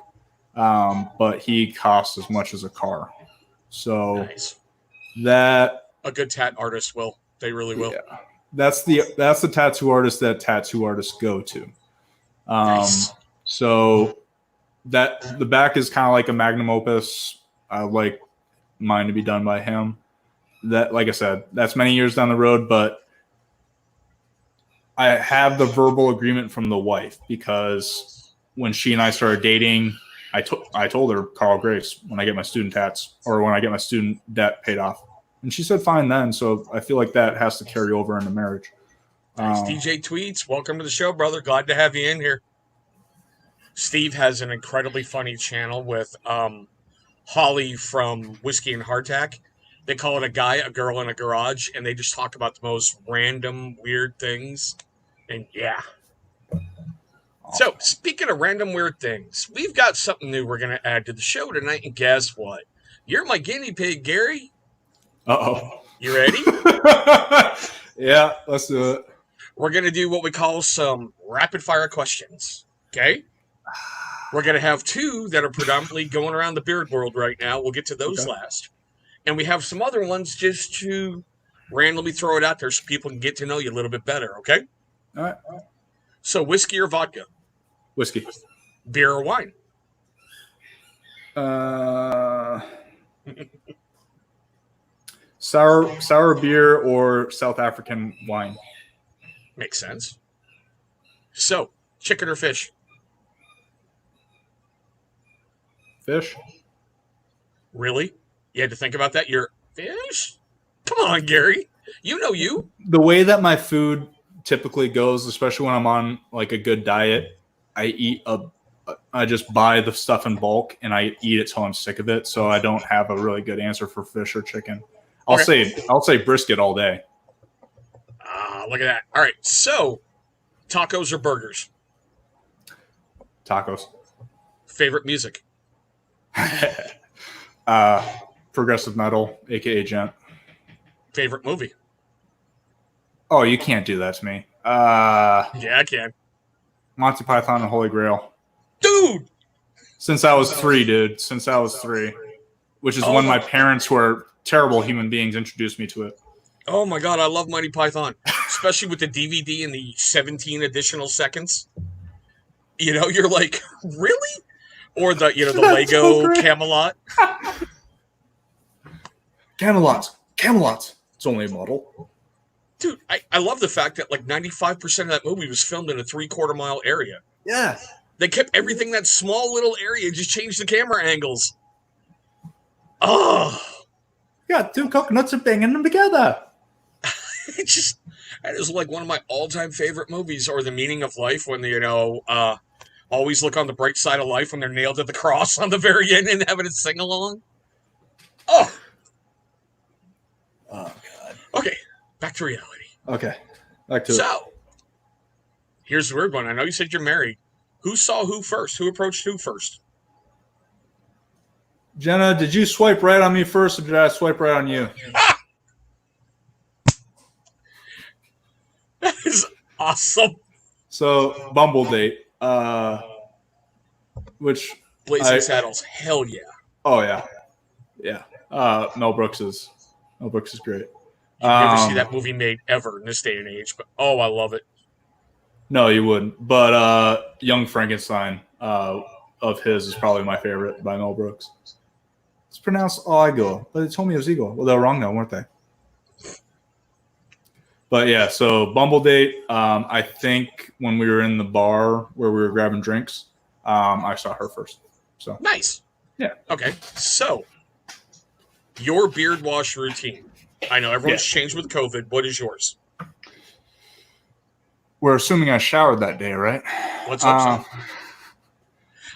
But he costs as much as a car. So nice. That a good tat artist will. They really will. Yeah. That's the tattoo artist that tattoo artists go to. Nice. So that the back is kind of like a magnum opus. I like mine to be done by him. That, like I said, that's many years down the road, but I have the verbal agreement from the wife because when she and I started dating, I told her, Carl Grace, when I get my student tats or when I get my student debt paid off. And she said fine then. So I feel like that has to carry over into marriage. Nice. DJ Tweets, welcome to the show, brother. Glad to have you in here. Steve has an incredibly funny channel with Holly from Whiskey and Hardtack. They call it A Guy, a Girl in a Garage, and they just talk about the most random, weird things. And yeah. So, speaking of random, weird things, we've got something new we're going to add to the show tonight, and guess what? You're my guinea pig, Gary. Uh-oh. You ready? Yeah, let's do it. We're going to do what we call some rapid-fire questions, okay? We're going to have two that are predominantly going around the beard world right now. We'll get to those last. And we have some other ones just to randomly throw it out there so people can get to know you a little bit better, okay? All right. So, whiskey or vodka? Whiskey. Beer or wine? Sour beer or South African wine? Makes sense. So, chicken or fish? Fish. Really? You had to think about that? You're fish? Come on, Gary. You know you. The way that my food typically goes, especially when I'm on like a good diet, I just buy the stuff in bulk and I eat it till I'm sick of it. So I don't have a really good answer for fish or chicken. I'll say brisket all day. Look at that. All right. So, tacos or burgers? Tacos. Favorite music? Progressive metal, aka gent. Favorite movie? Oh, you can't do that to me. Yeah, I can. Monty Python and Holy Grail. Dude! Since I was 3, dude. Since I was 3. Which is when my parents, who are terrible human beings, introduced me to it. Oh my God, I love Monty Python. Especially with the DVD and the 17 additional seconds. You know, you're like, really? Or the Lego so Camelot. Camelot. It's only a model. Dude, I love the fact that like 95% of that movie was filmed in a 3/4 mile area. Yeah. They kept everything that small little area, just changed the camera angles. Oh. Yeah, 2 coconuts are banging them together. That is like one of my all-time favorite movies, or The Meaning of Life, when they, always look on the bright side of life when they're nailed to the cross on the very end and having a sing-along. Oh. Oh, God. Okay, back to reality. Okay, back to it. So, here's the weird one. I know you said you're married. Who saw who first? Who approached who first? Jenna, did you swipe right on me first, or did I swipe right on you? That is awesome. So Bumble Date, which Blazing Saddles. Hell yeah. Oh yeah. Mel Brooks is great. You'd never see that movie made ever in this day and age, but oh, I love it. No, you wouldn't. But Young Frankenstein of his is probably my favorite by Mel Brooks. It's pronounced Igor, but they told me it was Igor. Well, they were wrong though, weren't they? But yeah, so Bumble Date. I think when we were in the bar where we were grabbing drinks, I saw her first. So nice. Yeah. Okay. So your beard wash routine. I know everyone's changed with COVID. What is yours? We're assuming I showered that day, right? Let's hope so.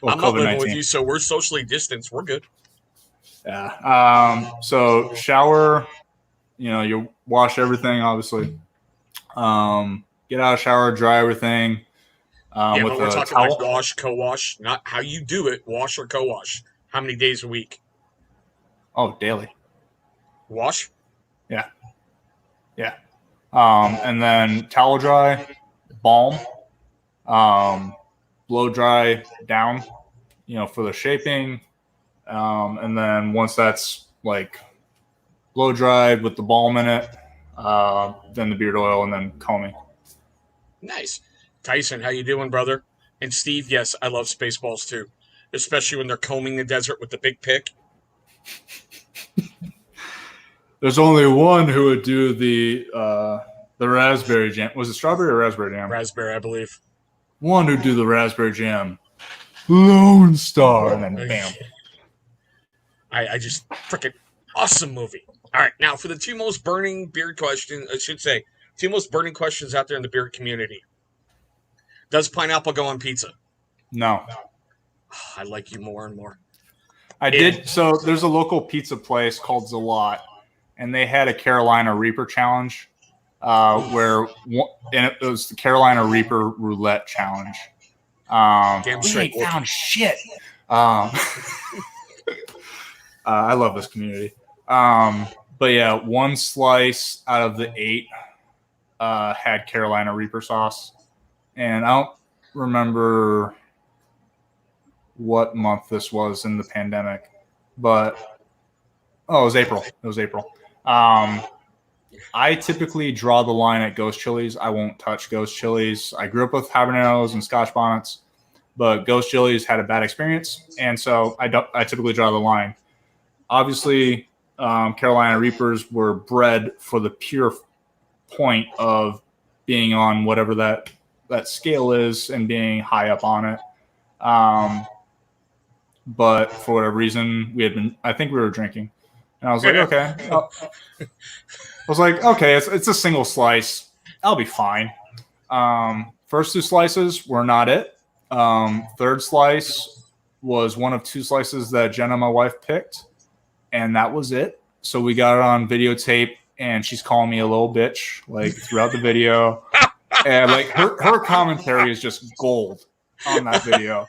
Well, I'm not living with you, so we're socially distanced. We're good. Yeah. So shower, you wash everything, obviously. Get out of shower, dry everything. But with we're a talking towel. like wash, co-wash, not how you do it. Wash or co-wash. How many days a week? Oh, daily. Wash? Yeah. And then towel dry, balm, blow dry down, for the shaping. And then once that's like blow dried with the balm in it, then the beard oil and then combing. Nice. Tyson, how you doing, brother? And Steve, yes, I love Spaceballs too, especially when they're combing the desert with the big pick. There's only one who would do the raspberry jam. Was it strawberry or raspberry jam? Raspberry, I believe. One who'd do the raspberry jam. Lone Star. And then bam. I just freaking awesome movie. All right, now for the two most burning beard questions, I should say, two most burning questions out there in the beard community. Does pineapple go on pizza? No. I like you more and more. I did. So there's a local pizza place called Zalot, and they had a Carolina Reaper challenge and it was the Carolina Reaper roulette challenge. Damn straight. We ain't found shit. I love this community. But yeah, one slice out of the 8 had Carolina Reaper sauce. And I don't remember what month this was in the pandemic, but it was April. I typically draw the line at Ghost Chili's. I won't touch Ghost Chili's. I grew up with habaneros and Scotch bonnets, but Ghost Chili's had a bad experience, and so I typically draw the line. Obviously, Carolina Reapers were bred for the pure point of being on whatever that scale is and being high up on it. But for whatever reason, I think we were drinking. And I was like, okay. It's a single slice. I'll be fine. First 2 slices were not it. Third slice was one of 2 slices that Jenna, my wife, picked. And that was it. So we got it on videotape, and she's calling me a little bitch, like, throughout the video. And, like, her commentary is just gold on that video.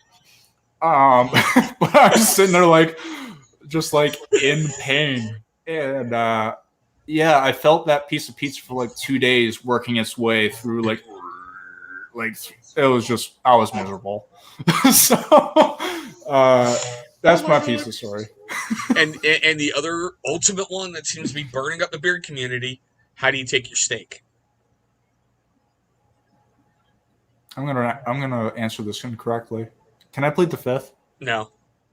But I was sitting there, like, just, like, in pain. And, I felt that piece of pizza for, like, 2 days working its way through, like it was just, I was miserable. So, that's my piece of story. And the other ultimate one that seems to be burning up the beard community, how do you take your steak? I'm gonna answer this incorrectly. Can I plead the fifth? No.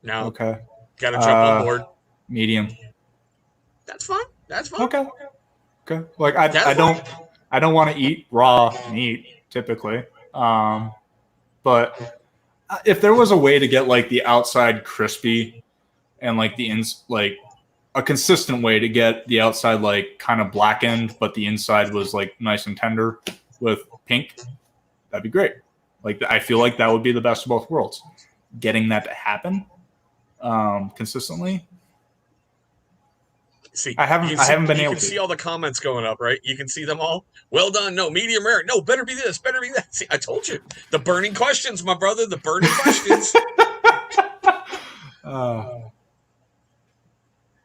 Okay. Gotta jump on board. Medium. That's fine. Okay. Like I don't want to eat raw meat typically. But if there was a way to get like the outside crispy and like like a consistent way to get the outside like kind of blackened, but the inside was like nice and tender with pink, that'd be great. Like I feel like that would be the best of both worlds. Getting that to happen consistently. See, I haven't been able to. You can see all the comments going up, right? You can see them all. Well done. No, medium rare. No, better be this. Better be that. See, I told you. The burning questions, my brother. The burning questions.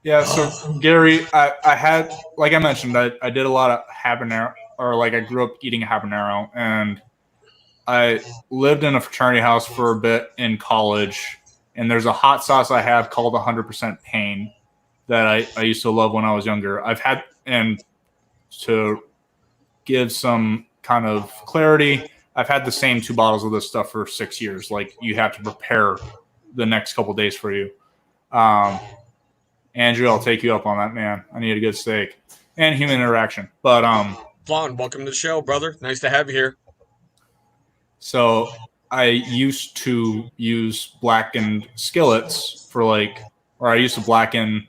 Yeah, so Gary, I had, like I mentioned, I did a lot of habanero, or like I grew up eating habanero, and I lived in a fraternity house for a bit in college, and there's a hot sauce I have called 100% Pain that I used to love when I was younger. I've had, and to give some kind of clarity, I've had the same 2 bottles of this stuff for 6 years. Like, you have to prepare the next couple days for you. Andrew, I'll take you up on that, man. I need a good steak and human interaction. But Vaughn, welcome to the show, brother. Nice to have you here. So I used to use blackened skillets for or I used to blacken,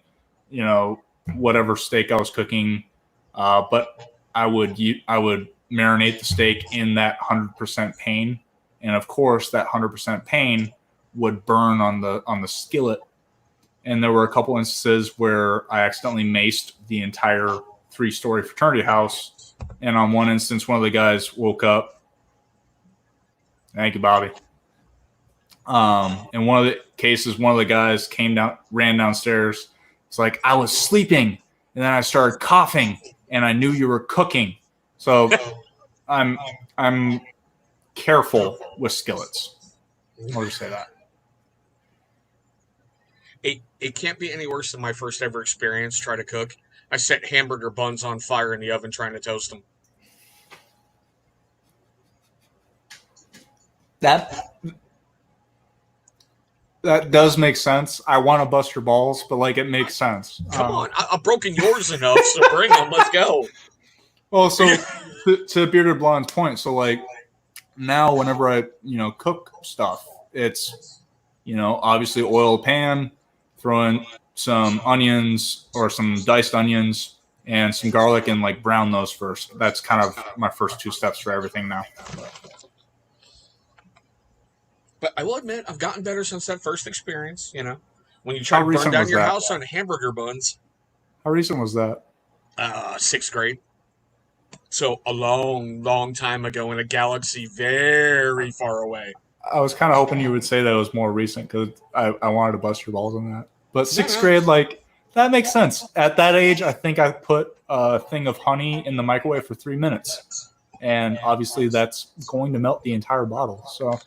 whatever steak I was cooking. But I would marinate the steak in that 100% Pain, and of course that 100% Pain would burn on the skillet. And there were a couple instances where I accidentally maced the entire 3-story fraternity house. And on one instance, one of the guys woke up. Thank you, Bobby. In one of the cases, one of the guys ran downstairs. It's like, I was sleeping, and then I started coughing, and I knew you were cooking. So I'm careful with skillets. I'll just say that. It can't be any worse than my first ever experience trying to cook. I set hamburger buns on fire in the oven trying to toast them. That does make sense. I want to bust your balls, but it makes sense. Come on, I've broken yours enough, so bring them. Let's go. Well, so to Bearded Blonde's point, so now whenever I cook stuff, it's obviously oil pan, throw in some onions or some diced onions and some garlic, and brown those first. That's kind of my first 2 steps for everything now. But I will admit, I've gotten better since that first experience. When you try to burn down your house on hamburger buns. How recent was that? 6th grade. So a long, long time ago in a galaxy very far away. I was kind of hoping you would say that it was more recent because I wanted to bust your balls on that. But 6th grade, that makes sense. At that age, I think I put a thing of honey in the microwave for 3 minutes. And obviously that's going to melt the entire bottle. So...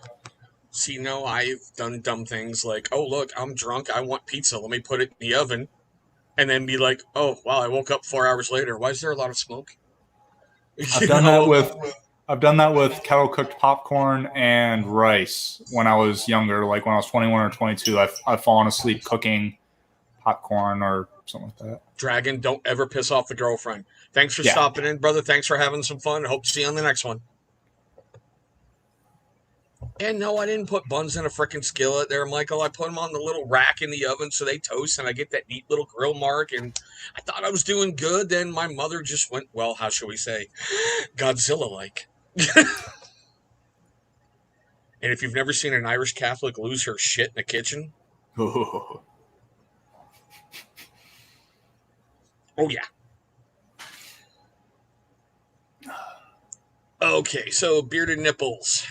See, no, I've done dumb things like, oh, look, I'm drunk. I want pizza. Let me put it in the oven. And then be like, oh, wow, I woke up 4 hours later. Why is there a lot of smoke? I've done that with kettle cooked popcorn and rice when I was younger, when I was 21 or 22. I've fallen asleep cooking popcorn or something like that. Dragon, don't ever piss off the girlfriend. Thanks for stopping in, brother. Thanks for having some fun. Hope to see you on the next one. And no, I didn't put buns in a freaking skillet there, Michael. I put them on the little rack in the oven so they toast and I get that neat little grill mark. And I thought I was doing good. Then my mother just went, well, how shall we say, Godzilla-like. And if you've never seen an Irish Catholic lose her shit in the kitchen. Oh, yeah. Okay, so bearded nipples.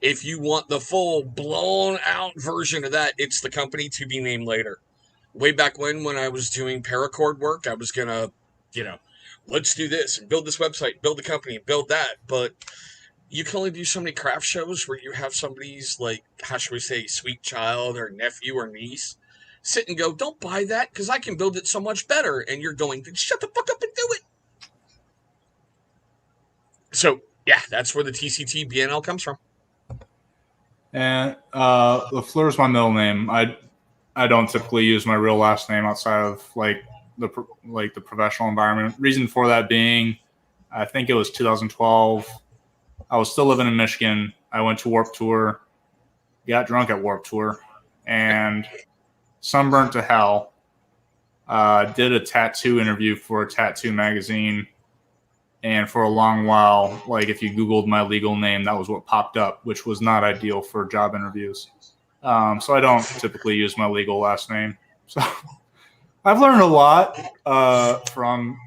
If you want the full blown-out version of that, it's the company to be named later. Way back when I was doing paracord work, I was going to, let's do this and build this website, build the company, and build that. But you can only do so many craft shows where you have somebody's, how should we say, sweet child or nephew or niece sit and go, don't buy that because I can build it so much better. And you're going, shut the fuck up and do it. So, yeah, that's where the TCT BNL comes from. And LaFleur is my middle name. I don't typically use my real last name outside of the professional environment. Reason for that being, I think it was 2012. I was still living in Michigan. I went to Warped Tour, got drunk at Warped Tour, and sunburnt to hell. Did a tattoo interview for a tattoo magazine. And for a long while, if you Googled my legal name, that was what popped up, which was not ideal for job interviews. So I don't typically use my legal last name. So I've learned a lot from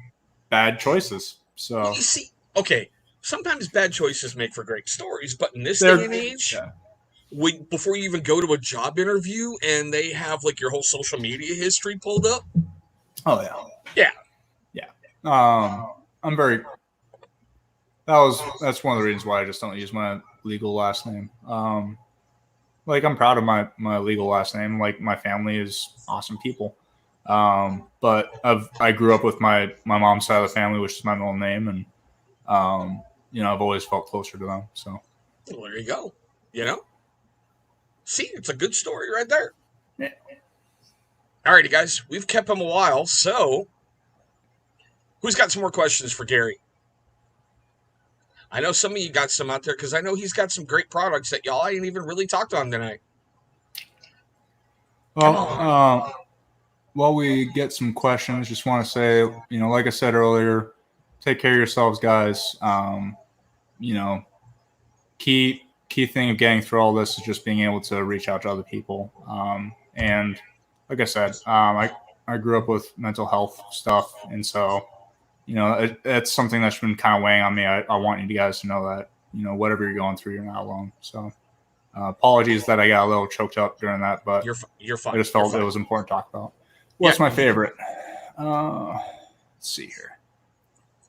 bad choices. So you see, okay, sometimes bad choices make for great stories, but in this day and age, before you even go to a job interview and they have your whole social media history pulled up. Oh yeah. I'm very. That's one of the reasons why I just don't use my legal last name. Like I'm proud of my legal last name. Like my family is awesome people. But I grew up with my mom's side of the family, which is my middle name, and I've always felt closer to them. So well, there you go. See, it's a good story right there. yeah. Alrighty, guys, we've kept him a while, so who's got some more questions for Gary? I know some of you got some out there because I know he's got some great products that y'all ain't even really talked on tonight. Well, while we get some questions, just want to say, like I said earlier, take care of yourselves, guys. Key thing of getting through all this is just being able to reach out to other people. And like I said, I grew up with mental health stuff, and so it's something that's been kind of weighing on me. I want you guys to know that whatever you're going through, you're not alone. So apologies that I got a little choked up during that, but you're fine. I just felt it was important to talk about. What's my favorite? Let's see here.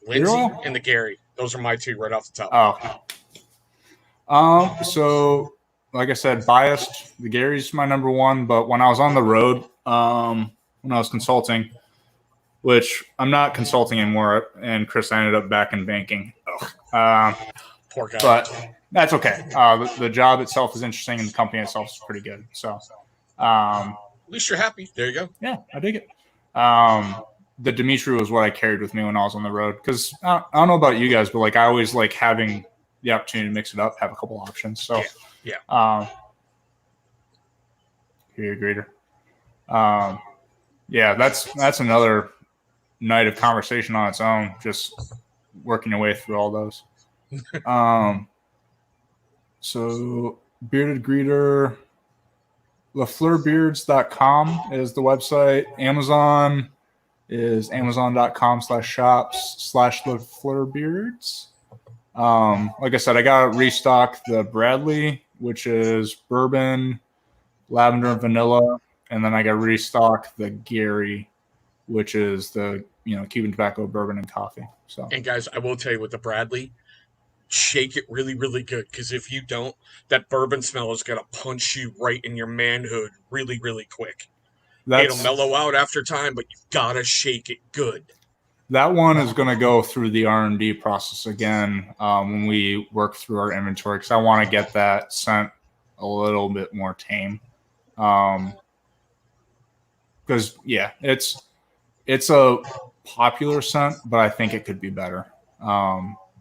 Lindsay and the Gary. Those are my two right off the top. So like I said, biased. The Gary's my number one, but when I was on the road, when I was consulting, which I'm not consulting anymore, and Chris ended up back in banking. Poor guy. But that's okay. The job itself is interesting, and the company itself is pretty good. So, at least you're happy. There you go. Yeah, I dig it. The Dimitri was what I carried with me when I was on the road because I don't know about you guys, but like I always like having the opportunity to mix it up, have a couple options. So, yeah. Here, greeter. Yeah, that's another night of conversation on its own. Just working your way through all those. So bearded greeter, LaFleurBeards.com is the website. Amazon is amazon.com/shops/LaFleurBeards. Like I said, I got to restock the Bradley, which is bourbon, lavender, and vanilla. And then I got to restock the Gary, which is the Cuban tobacco, bourbon, and coffee. So, and guys, I will tell you with the Bradley, shake it really, really good, because if you don't, that bourbon smell is gonna punch you right in your manhood really, really quick. It'll mellow out after time, but you've gotta shake it good. That one is going to go through the R&D process again when we work through our inventory, because I want to get that scent a little bit more tame. Because it's a popular scent, but I think it could be better.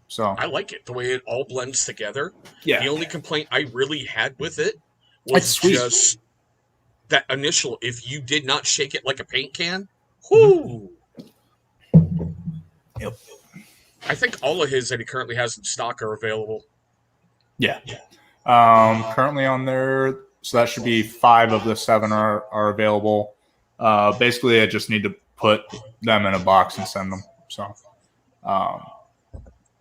So I like it the way it all blends together. Yeah. The only complaint I really had with it was just that initial. If you did not shake it like a paint can, whoo. Yep. I think all of his that he currently has in stock are available. Yeah. Currently on there, so that should be 5 of the 7 are available. Basically, I just need to put them in a box and send them. So,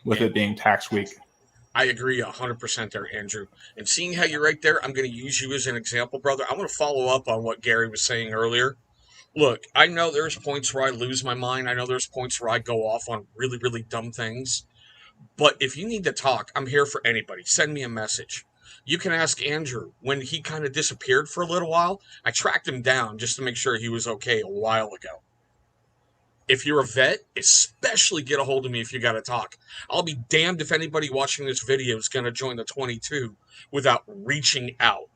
with it being tax week. I agree 100% there, Andrew. And seeing how you're right there, I'm going to use you as an example, brother. I want to follow up on what Gary was saying earlier. Look, I know there's points where I lose my mind. I know there's points where I go off on really, really dumb things. But if you need to talk, I'm here for anybody. Send me a message. You can ask Andrew. When he kind of disappeared for a little while, I tracked him down just to make sure he was okay a while ago. If you're a vet, especially get a hold of me if you got to talk. I'll be damned if anybody watching this video is going to join the 22 without reaching out.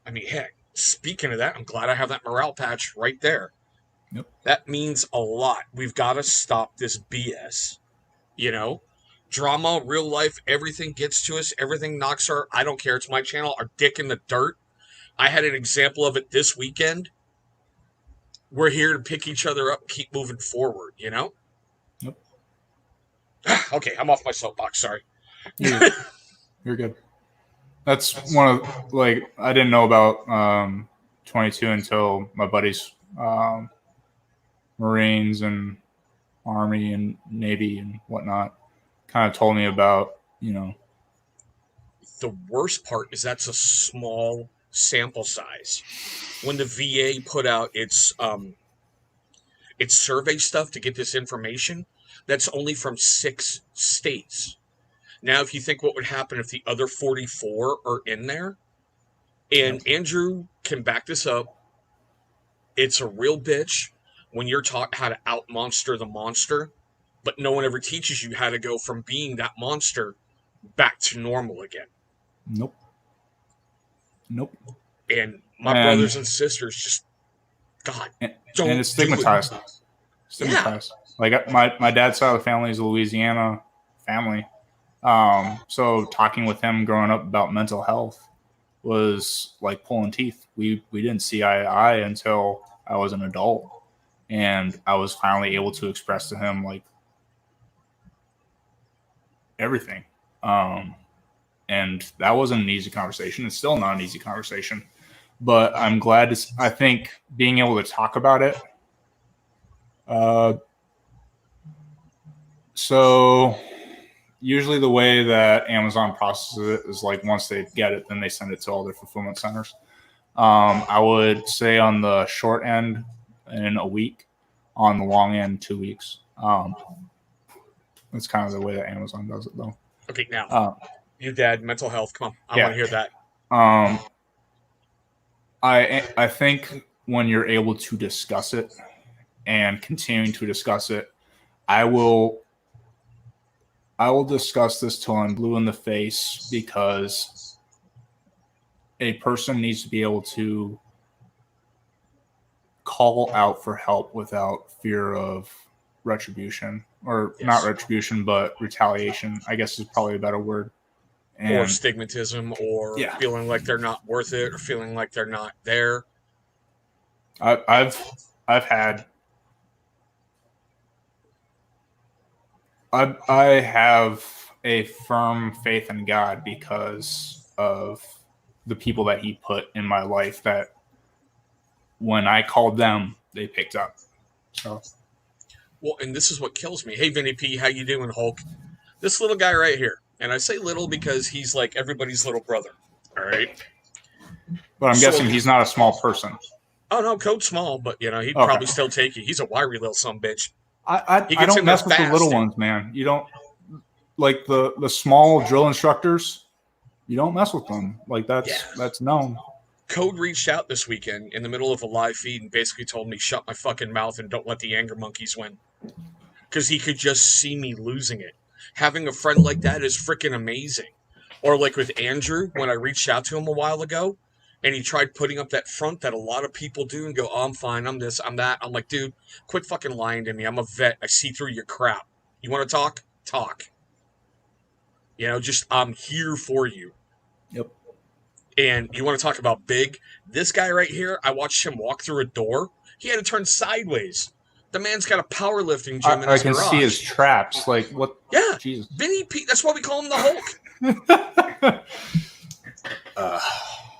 I mean, heck, speaking of that, I'm glad I have that morale patch right there. Yep. That means a lot. We've got to stop this BS. Drama, real life, everything gets to us. Everything knocks I don't care. It's my channel, our dick in the dirt. I had an example of it this weekend. We're here to pick each other up, keep moving forward, Yep. Okay, I'm off my soapbox. Sorry. You're good. That's one of, I didn't know about 22 until my buddies, Marines and Army and Navy and whatnot, kind of told me about, The worst part is that's a small sample size. When the VA put out its survey stuff to get this information, that's only from 6 states. Now, if you think what would happen if the other 44 are in there, and Andrew can back this up, it's a real bitch when you're taught how to out-monster the monster, but no one ever teaches you how to go from being that monster back to normal again. Nope. And my brothers and sisters just, God, don't. And it's stigmatized. Stigmatized. Yeah. Like my dad's side of the family is a Louisiana family. So talking with him growing up about mental health was like pulling teeth. We didn't see eye to eye until I was an adult, and I was finally able to express to him like everything. And that wasn't an easy conversation. It's still not an easy conversation, but I'm glad I think being able to talk about it. So usually the way that Amazon processes it is like once they get it, then they send it to all their fulfillment centers. I would say on the short end in a week, on the long end 2 weeks. That's kind of the way that Amazon does it, though. Okay, now your dad, mental health. Come on, I want to hear that. I think when you're able to discuss it and continuing to discuss it, I will discuss this till I'm blue in the face, because a person needs to be able to call out for help without fear of retribution, or not retribution, but retaliation, I guess is probably a better word. Or stigmatism, or feeling like they're not worth it, or feeling like they're not there. I have a firm faith in God because of the people that He put in my life, that when I called them, they picked up. So, well, and this is what kills me. Hey, Vinny P, how you doing, Hulk? This little guy right here, and I say little because he's like everybody's little brother. All right. But I'm guessing he's not a small person. Oh no, Code's small, but he'd probably still take you. He's a wiry little sumbitch. I don't mess with the little ones, man. You don't like the small drill instructors. You don't mess with them. Like that's known. Code reached out this weekend in the middle of a live feed and basically told me, shut my fucking mouth and don't let the anger monkeys win. Because he could just see me losing it. Having a friend like that is freaking amazing. Or like with Andrew, when I reached out to him a while ago, and he tried putting up that front that a lot of people do and go, oh, I'm fine, I'm this, I'm that. I'm like, dude, quit fucking lying to me. I'm a vet. I see through your crap. You want to talk? Talk. Just I'm here for you. Yep. And you want to talk about big? This guy right here, I watched him walk through a door. He had to turn sideways. The man's got a powerlifting gym in his garage. I can see his traps. Like, what? Yeah. Jesus. Vinny P. That's why we call him the Hulk.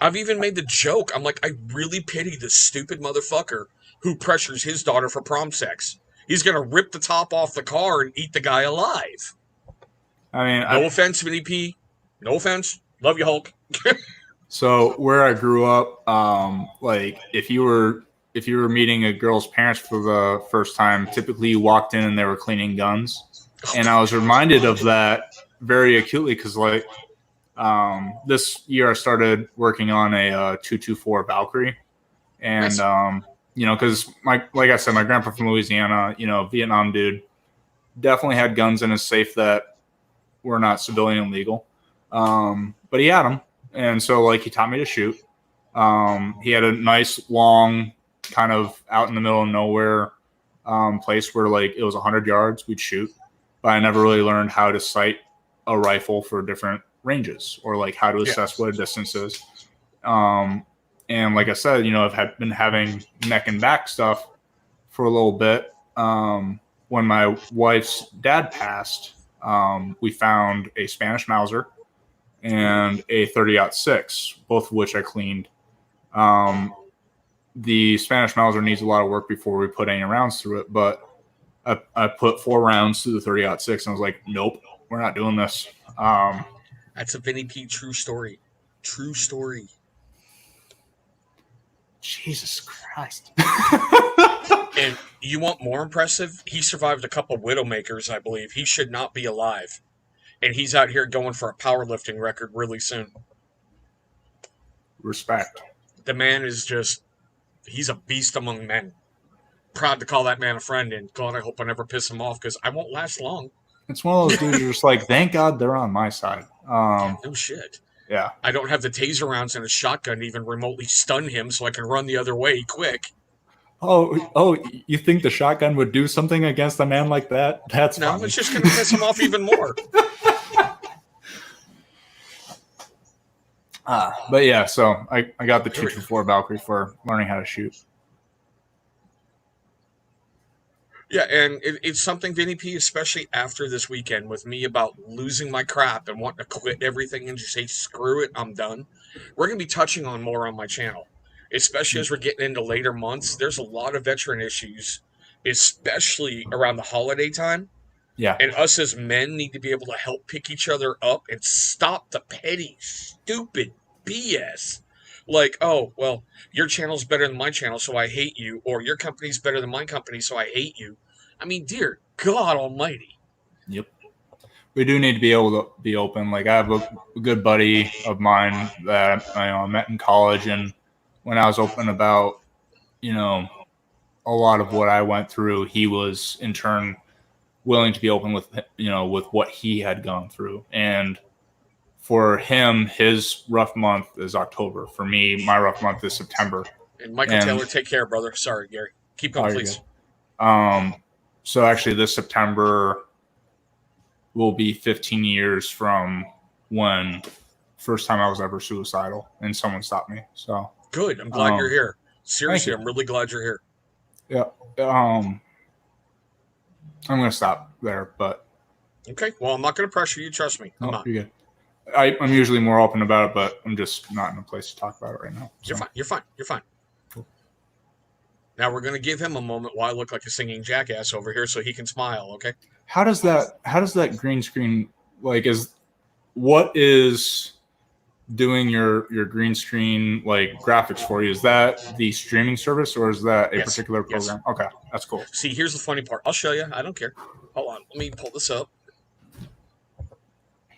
I've even made the joke. I'm like, I really pity this stupid motherfucker who pressures his daughter for prom sex. He's going to rip the top off the car and eat the guy alive. I mean, no offense, Vinny P. No offense. Love you, Hulk. So where I grew up, like if you were meeting a girl's parents for the first time, typically you walked in and they were cleaning guns. And I was reminded of that very acutely because like this year I started working on a 224 Valkyrie. And, nice. Because like I said, my grandpa from Louisiana, Vietnam dude, definitely had guns in his safe that were not civilian legal. But he had them. And so like he taught me to shoot. He had a nice long kind of out in the middle of nowhere place where like it was 100 yards we'd shoot, but I never really learned how to sight a rifle for different ranges or like how to assess what a distance is. And like I said, I've been having neck and back stuff for a little bit. When my wife's dad passed, we found a Spanish Mauser and a 30-06, both of which I cleaned. The Spanish Mauser needs a lot of work before we put any rounds through it, but I put 4 rounds through the 30-06, and I was like, nope, we're not doing this. That's a Vinny P. true story. True story. Jesus Christ. And you want more impressive? He survived a couple Widowmakers, I believe. He should not be alive. and he's out here going for a powerlifting record really soon. Respect. The man is he's a beast among men. Proud to call that man a friend, and God, I hope I never piss him off, because I won't last long. It's one of those dudes you're just like, thank God they're on my side. No shit. Yeah. I don't have the taser rounds and a shotgun to even remotely stun him, so I can run the other way quick. Oh, you think the shotgun would do something against a man like that? That's No, funny. it's just going to piss him off even more. But yeah, so I got the 224 Valkyrie for learning how to shoot. Yeah, and it's something, Vinny P, especially after this weekend with me about losing my crap and wanting to quit everything and just say, screw it, I'm done. We're going to be touching on more on my channel, especially as we're getting into later months. There's a lot of veteran issues, especially around the holiday time. Yeah. And us as men need to be able to help pick each other up and stop the petty, stupid BS. Like, oh, well, your channel's better than my channel, so I hate you. Or your company's better than my company, so I hate you. I mean, dear God almighty. Yep. We do need to be able to be open. Like, I have a good buddy of mine that I met in college, and when I was open about, a lot of what I went through, he was in turn willing to be open with, with what he had gone through. And for him, his rough month is October. For me, my rough month is September. And Michael Taylor, take care, brother. Sorry, Gary. Keep going, please. So actually, this September will be 15 years from when first time I was ever suicidal and someone stopped me. So good. I'm glad you're here. Seriously, I'm really glad you're here. Yeah. I'm going to stop there, but. Okay. Well, I'm not going to pressure you. Trust me. I'm not. You're good. I'm usually more open about it, but I'm just not in a place to talk about it right now. So. You're fine. Cool. Now we're going to give him a moment while I look like a singing jackass over here so he can smile, okay? How does that green screen, what is doing your green screen, graphics for you? Is that the streaming service, or is that a particular program? Yes. Okay, that's cool. See, here's the funny part. I'll show you. I don't care. Hold on. Let me pull this up.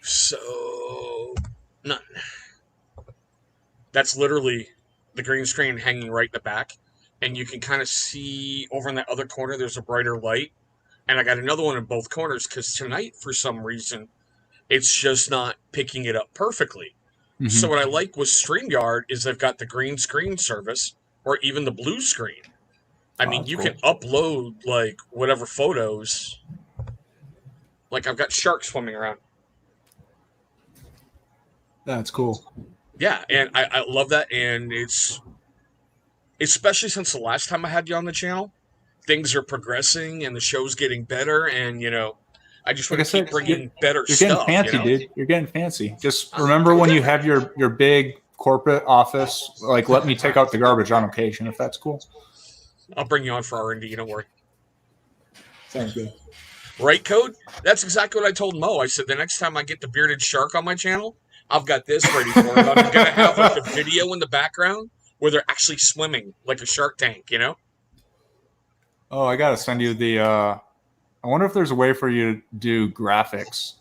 So, none. That's literally the green screen hanging right in the back. And you can kind of see over in that other corner, there's a brighter light. And I got another one in both corners because tonight, for some reason, it's just not picking it up perfectly. Mm-hmm. So what I like with StreamYard is they've got the green screen service or even the blue screen. I mean, you can upload, whatever photos. Like, I've got sharks swimming around. That's cool. Yeah, and I love that. And it's, especially since the last time I had you on the channel, things are progressing and the show's getting better. And, I just want to keep bringing better stuff. You're getting fancy, dude. You're getting fancy. Just remember when you have your big corporate office, let me take out the garbage on occasion, if that's cool. I'll bring you on for R&D, don't worry. Sounds good. Right, Code? That's exactly what I told Mo. I said, the next time I get the bearded shark on my channel, I've got this ready for it. I'm going to have the video in the background where they're actually swimming like a shark tank, Oh, I got to send you the... I wonder if there's a way for you to do graphics,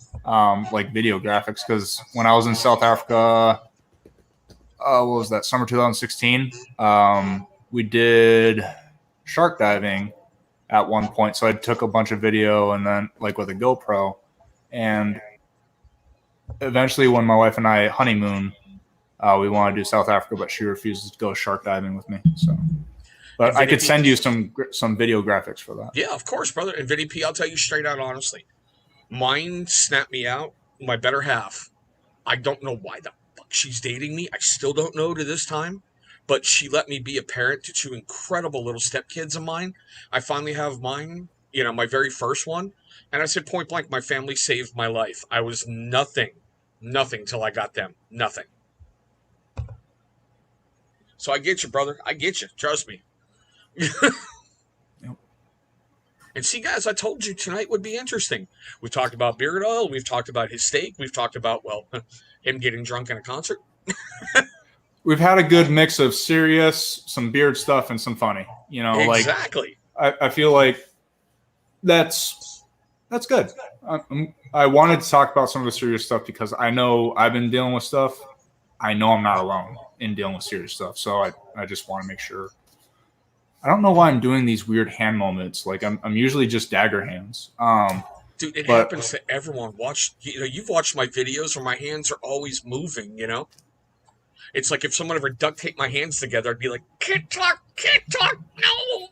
video graphics, because when I was in South Africa, what was that, summer 2016, we did shark diving at one point. So I took a bunch of video and then with a GoPro, and eventually when my wife and I honeymoon, we want to do South Africa, but she refuses to go shark diving with me. So, but I could send you some video graphics for that. Yeah, of course, brother. And Vinny P, I'll tell you straight out, honestly, mine snapped me out. My better half, I don't know why the fuck she's dating me. I still don't know to this time, but she let me be a parent to two incredible little stepkids of mine. I finally have mine, my very first one. And I said point blank, my family saved my life. I was nothing till I got them. Nothing. So I get you, brother. I get you. Trust me. Yep. And see, guys, I told you tonight would be interesting. We talked about beard oil. We've talked about his steak. We've talked about, him getting drunk in a concert. We've had a good mix of serious, some beard stuff, and some funny. Exactly. I feel like that's That's good. I wanted to talk about some of the serious stuff because I know I've been dealing with stuff. I know I'm not alone in dealing with serious stuff. So I just want to make sure. I don't know why I'm doing these weird hand moments. Like I'm usually just dagger hands. Dude, it happens to everyone. You've watched my videos where my hands are always moving, you know? It's like if someone ever duct taped my hands together, I'd be like, can't talk, no!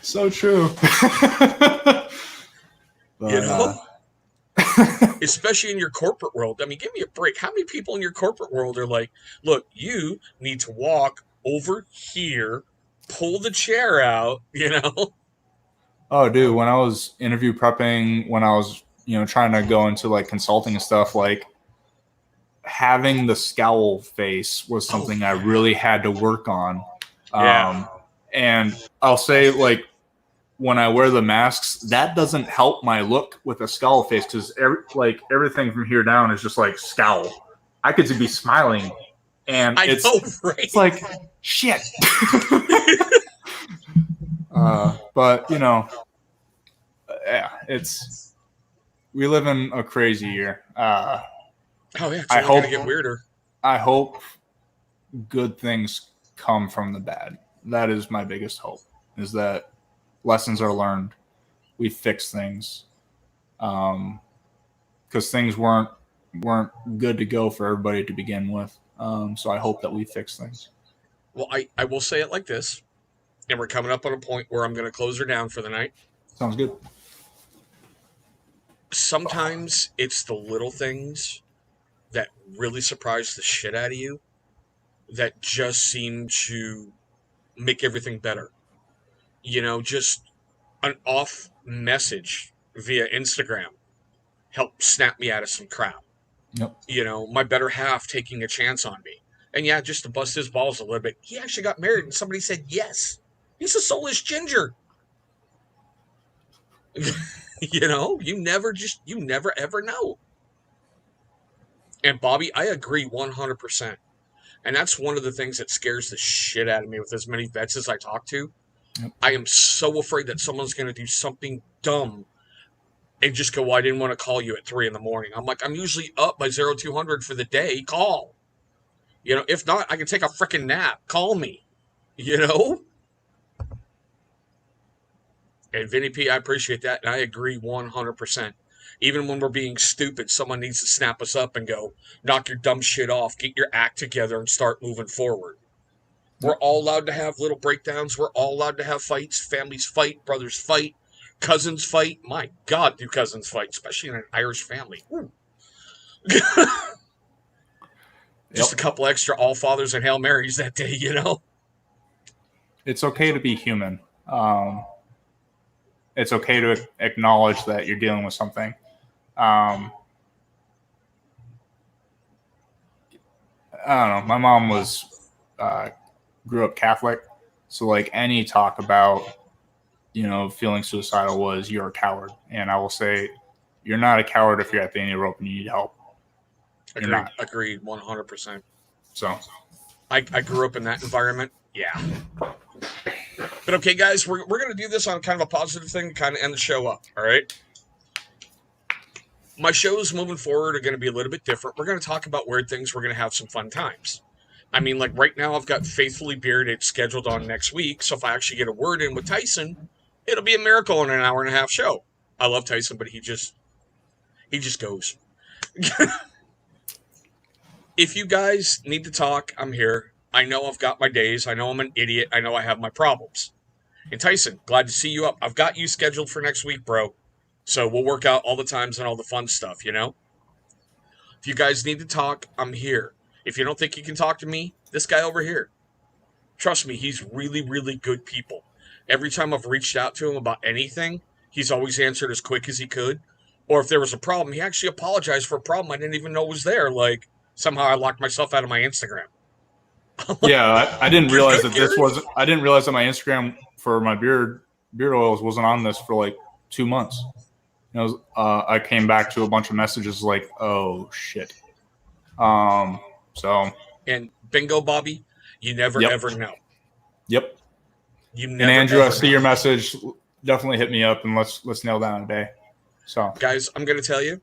So true. You know? Especially in your corporate world. I mean, give me a break. How many people in your corporate world are like, look, you need to walk over here, pull the chair out, you know? Oh, dude, when I was interview prepping, when I was, trying to go into like consulting and stuff, like having the scowl face was something I really had to work on. Yeah. And I'll say, like, when I wear the masks, that doesn't help my look with a scowl face because everything from here down is just like scowl. I could be smiling, and it's like shit. But yeah, we live in a crazy year. Oh yeah, it's only gonna get weirder. I hope good things come from the bad. That is my biggest hope. Is that lessons are learned. We fix things, because things weren't good to go for everybody to begin with. So I hope that we fix things. Well, I will say it like this, and we're coming up on a point where I'm going to close her down for the night. Sounds good. Sometimes it's the little things that really surprise the shit out of you that just seem to make everything better. Just an off message via Instagram helped snap me out of some crap. Yep. My better half taking a chance on me. And yeah, just to bust his balls a little bit, he actually got married and somebody said yes. He's a soulless ginger. You never ever know. And Bobby, I agree 100%. And that's one of the things that scares the shit out of me with as many vets as I talk to. Yep. I am so afraid that someone's going to do something dumb and just go, well, I didn't want to call you at 3 a.m. I'm like, I'm usually up by 0200 for the day. Call. If not, I can take a freaking nap. Call me. And Vinny P, I appreciate that. And I agree 100%. Even when we're being stupid, someone needs to snap us up and go, knock your dumb shit off, get your act together, and start moving forward. We're all allowed to have little breakdowns. We're all allowed to have fights. Families fight. Brothers fight. Cousins fight. My God, do cousins fight, especially in an Irish family. Just a couple extra All Fathers and Hail Marys that day, It's okay to be human. It's okay to acknowledge that you're dealing with something. I don't know. My mom grew up Catholic, so like any talk about feeling suicidal was you're a coward, and I will say you're not a coward if you're at the end of the rope and you need help. Agreed 100%. So I grew up in that environment. Yeah. But okay, guys, we're going to do this on kind of a positive thing to kind of end the show up, all right? My shows moving forward are going to be a little bit different. We're going to talk about weird things. We're going to have some fun times. I mean, like right now I've got Faithfully Bearded scheduled on next week, so if I actually get a word in with Tyson, it'll be a miracle in an hour and a half show. I love Tyson, but he just goes. If you guys need to talk, I'm here. I know I've got my days. I know I'm an idiot. I know I have my problems. And Tyson, glad to see you up. I've got you scheduled for next week, bro. So we'll work out all the times and all the fun stuff, If you guys need to talk, I'm here. If you don't think you can talk to me, this guy over here. Trust me, he's really, really good people. Every time I've reached out to him about anything, he's always answered as quick as he could. Or if there was a problem, he actually apologized for a problem I didn't even know was there. Like, somehow I locked myself out of my Instagram. Yeah, I didn't realize that I didn't realize that my Instagram for my beard oils wasn't on this for like 2 months. I came back to a bunch of messages like, oh shit. So. And bingo, Bobby, you never ever know. Yep. You never. And Andrew, I see your message. definitely hit me up and let's nail down a day. So, guys, I'm going to tell you,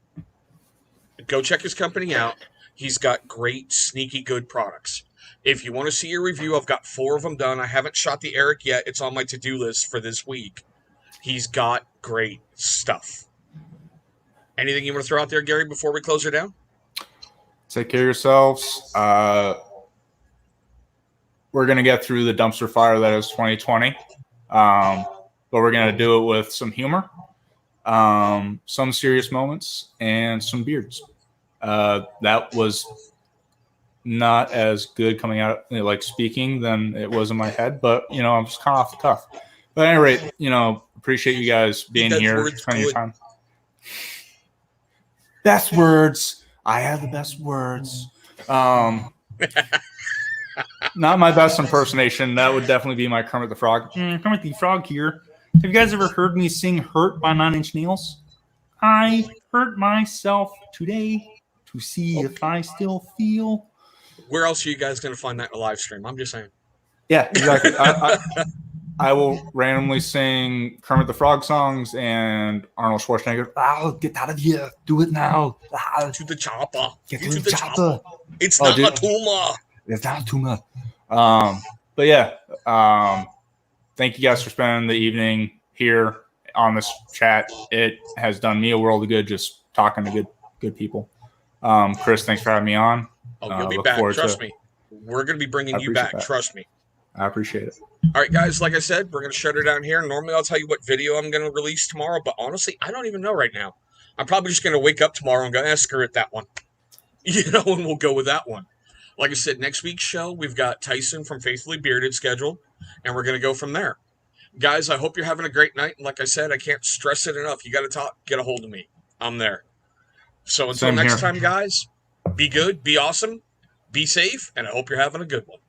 go check his company out. He's got great, sneaky good products. If you want to see a review, I've got 4 of them done. I haven't shot the Eric yet. It's on my to-do list for this week. He's got great stuff. Anything you want to throw out there, Gary, before we close her down? take care of yourselves. We're going to get through the dumpster fire that is 2020. But we're going to do it with some humor, some serious moments, and some beards. That was not as good coming out, like speaking, than it was in my head. But, I'm just kind of off the cuff. But at any rate, appreciate you guys being here, spending your time. Best words. I have the best words. Not my best impersonation. That would definitely be my Kermit the Frog. Kermit the Frog here. Have you guys ever heard me sing Hurt by 9 Inch Nails? I hurt myself today to see if I still feel. Where else are you guys going to find that in a live stream? I'm just saying. Yeah, exactly. I will randomly sing Kermit the Frog songs and Arnold Schwarzenegger. Oh, get out of here. Do it now. To the chopper. Get to the chopper. It's not a tumor. It's not a tumor. But yeah, thank you guys for spending the evening here on this chat. It has done me a world of good just talking to good people. Chris, thanks for having me on. Oh, you'll be back. Trust me. We're going to be bringing you back. Trust me. I appreciate it. All right, guys, like I said, we're going to shut her down here. Normally, I'll tell you what video I'm going to release tomorrow, but honestly, I don't even know right now. I'm probably just going to wake up tomorrow and go, screw it, that one. And we'll go with that one. Like I said, next week's show, we've got Tyson from Faithfully Bearded scheduled, and we're going to go from there. Guys, I hope you're having a great night. And like I said, I can't stress it enough. You got to talk, get a hold of me. I'm there. So until next time, guys, be good, be awesome, be safe, and I hope you're having a good one.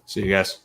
See you guys.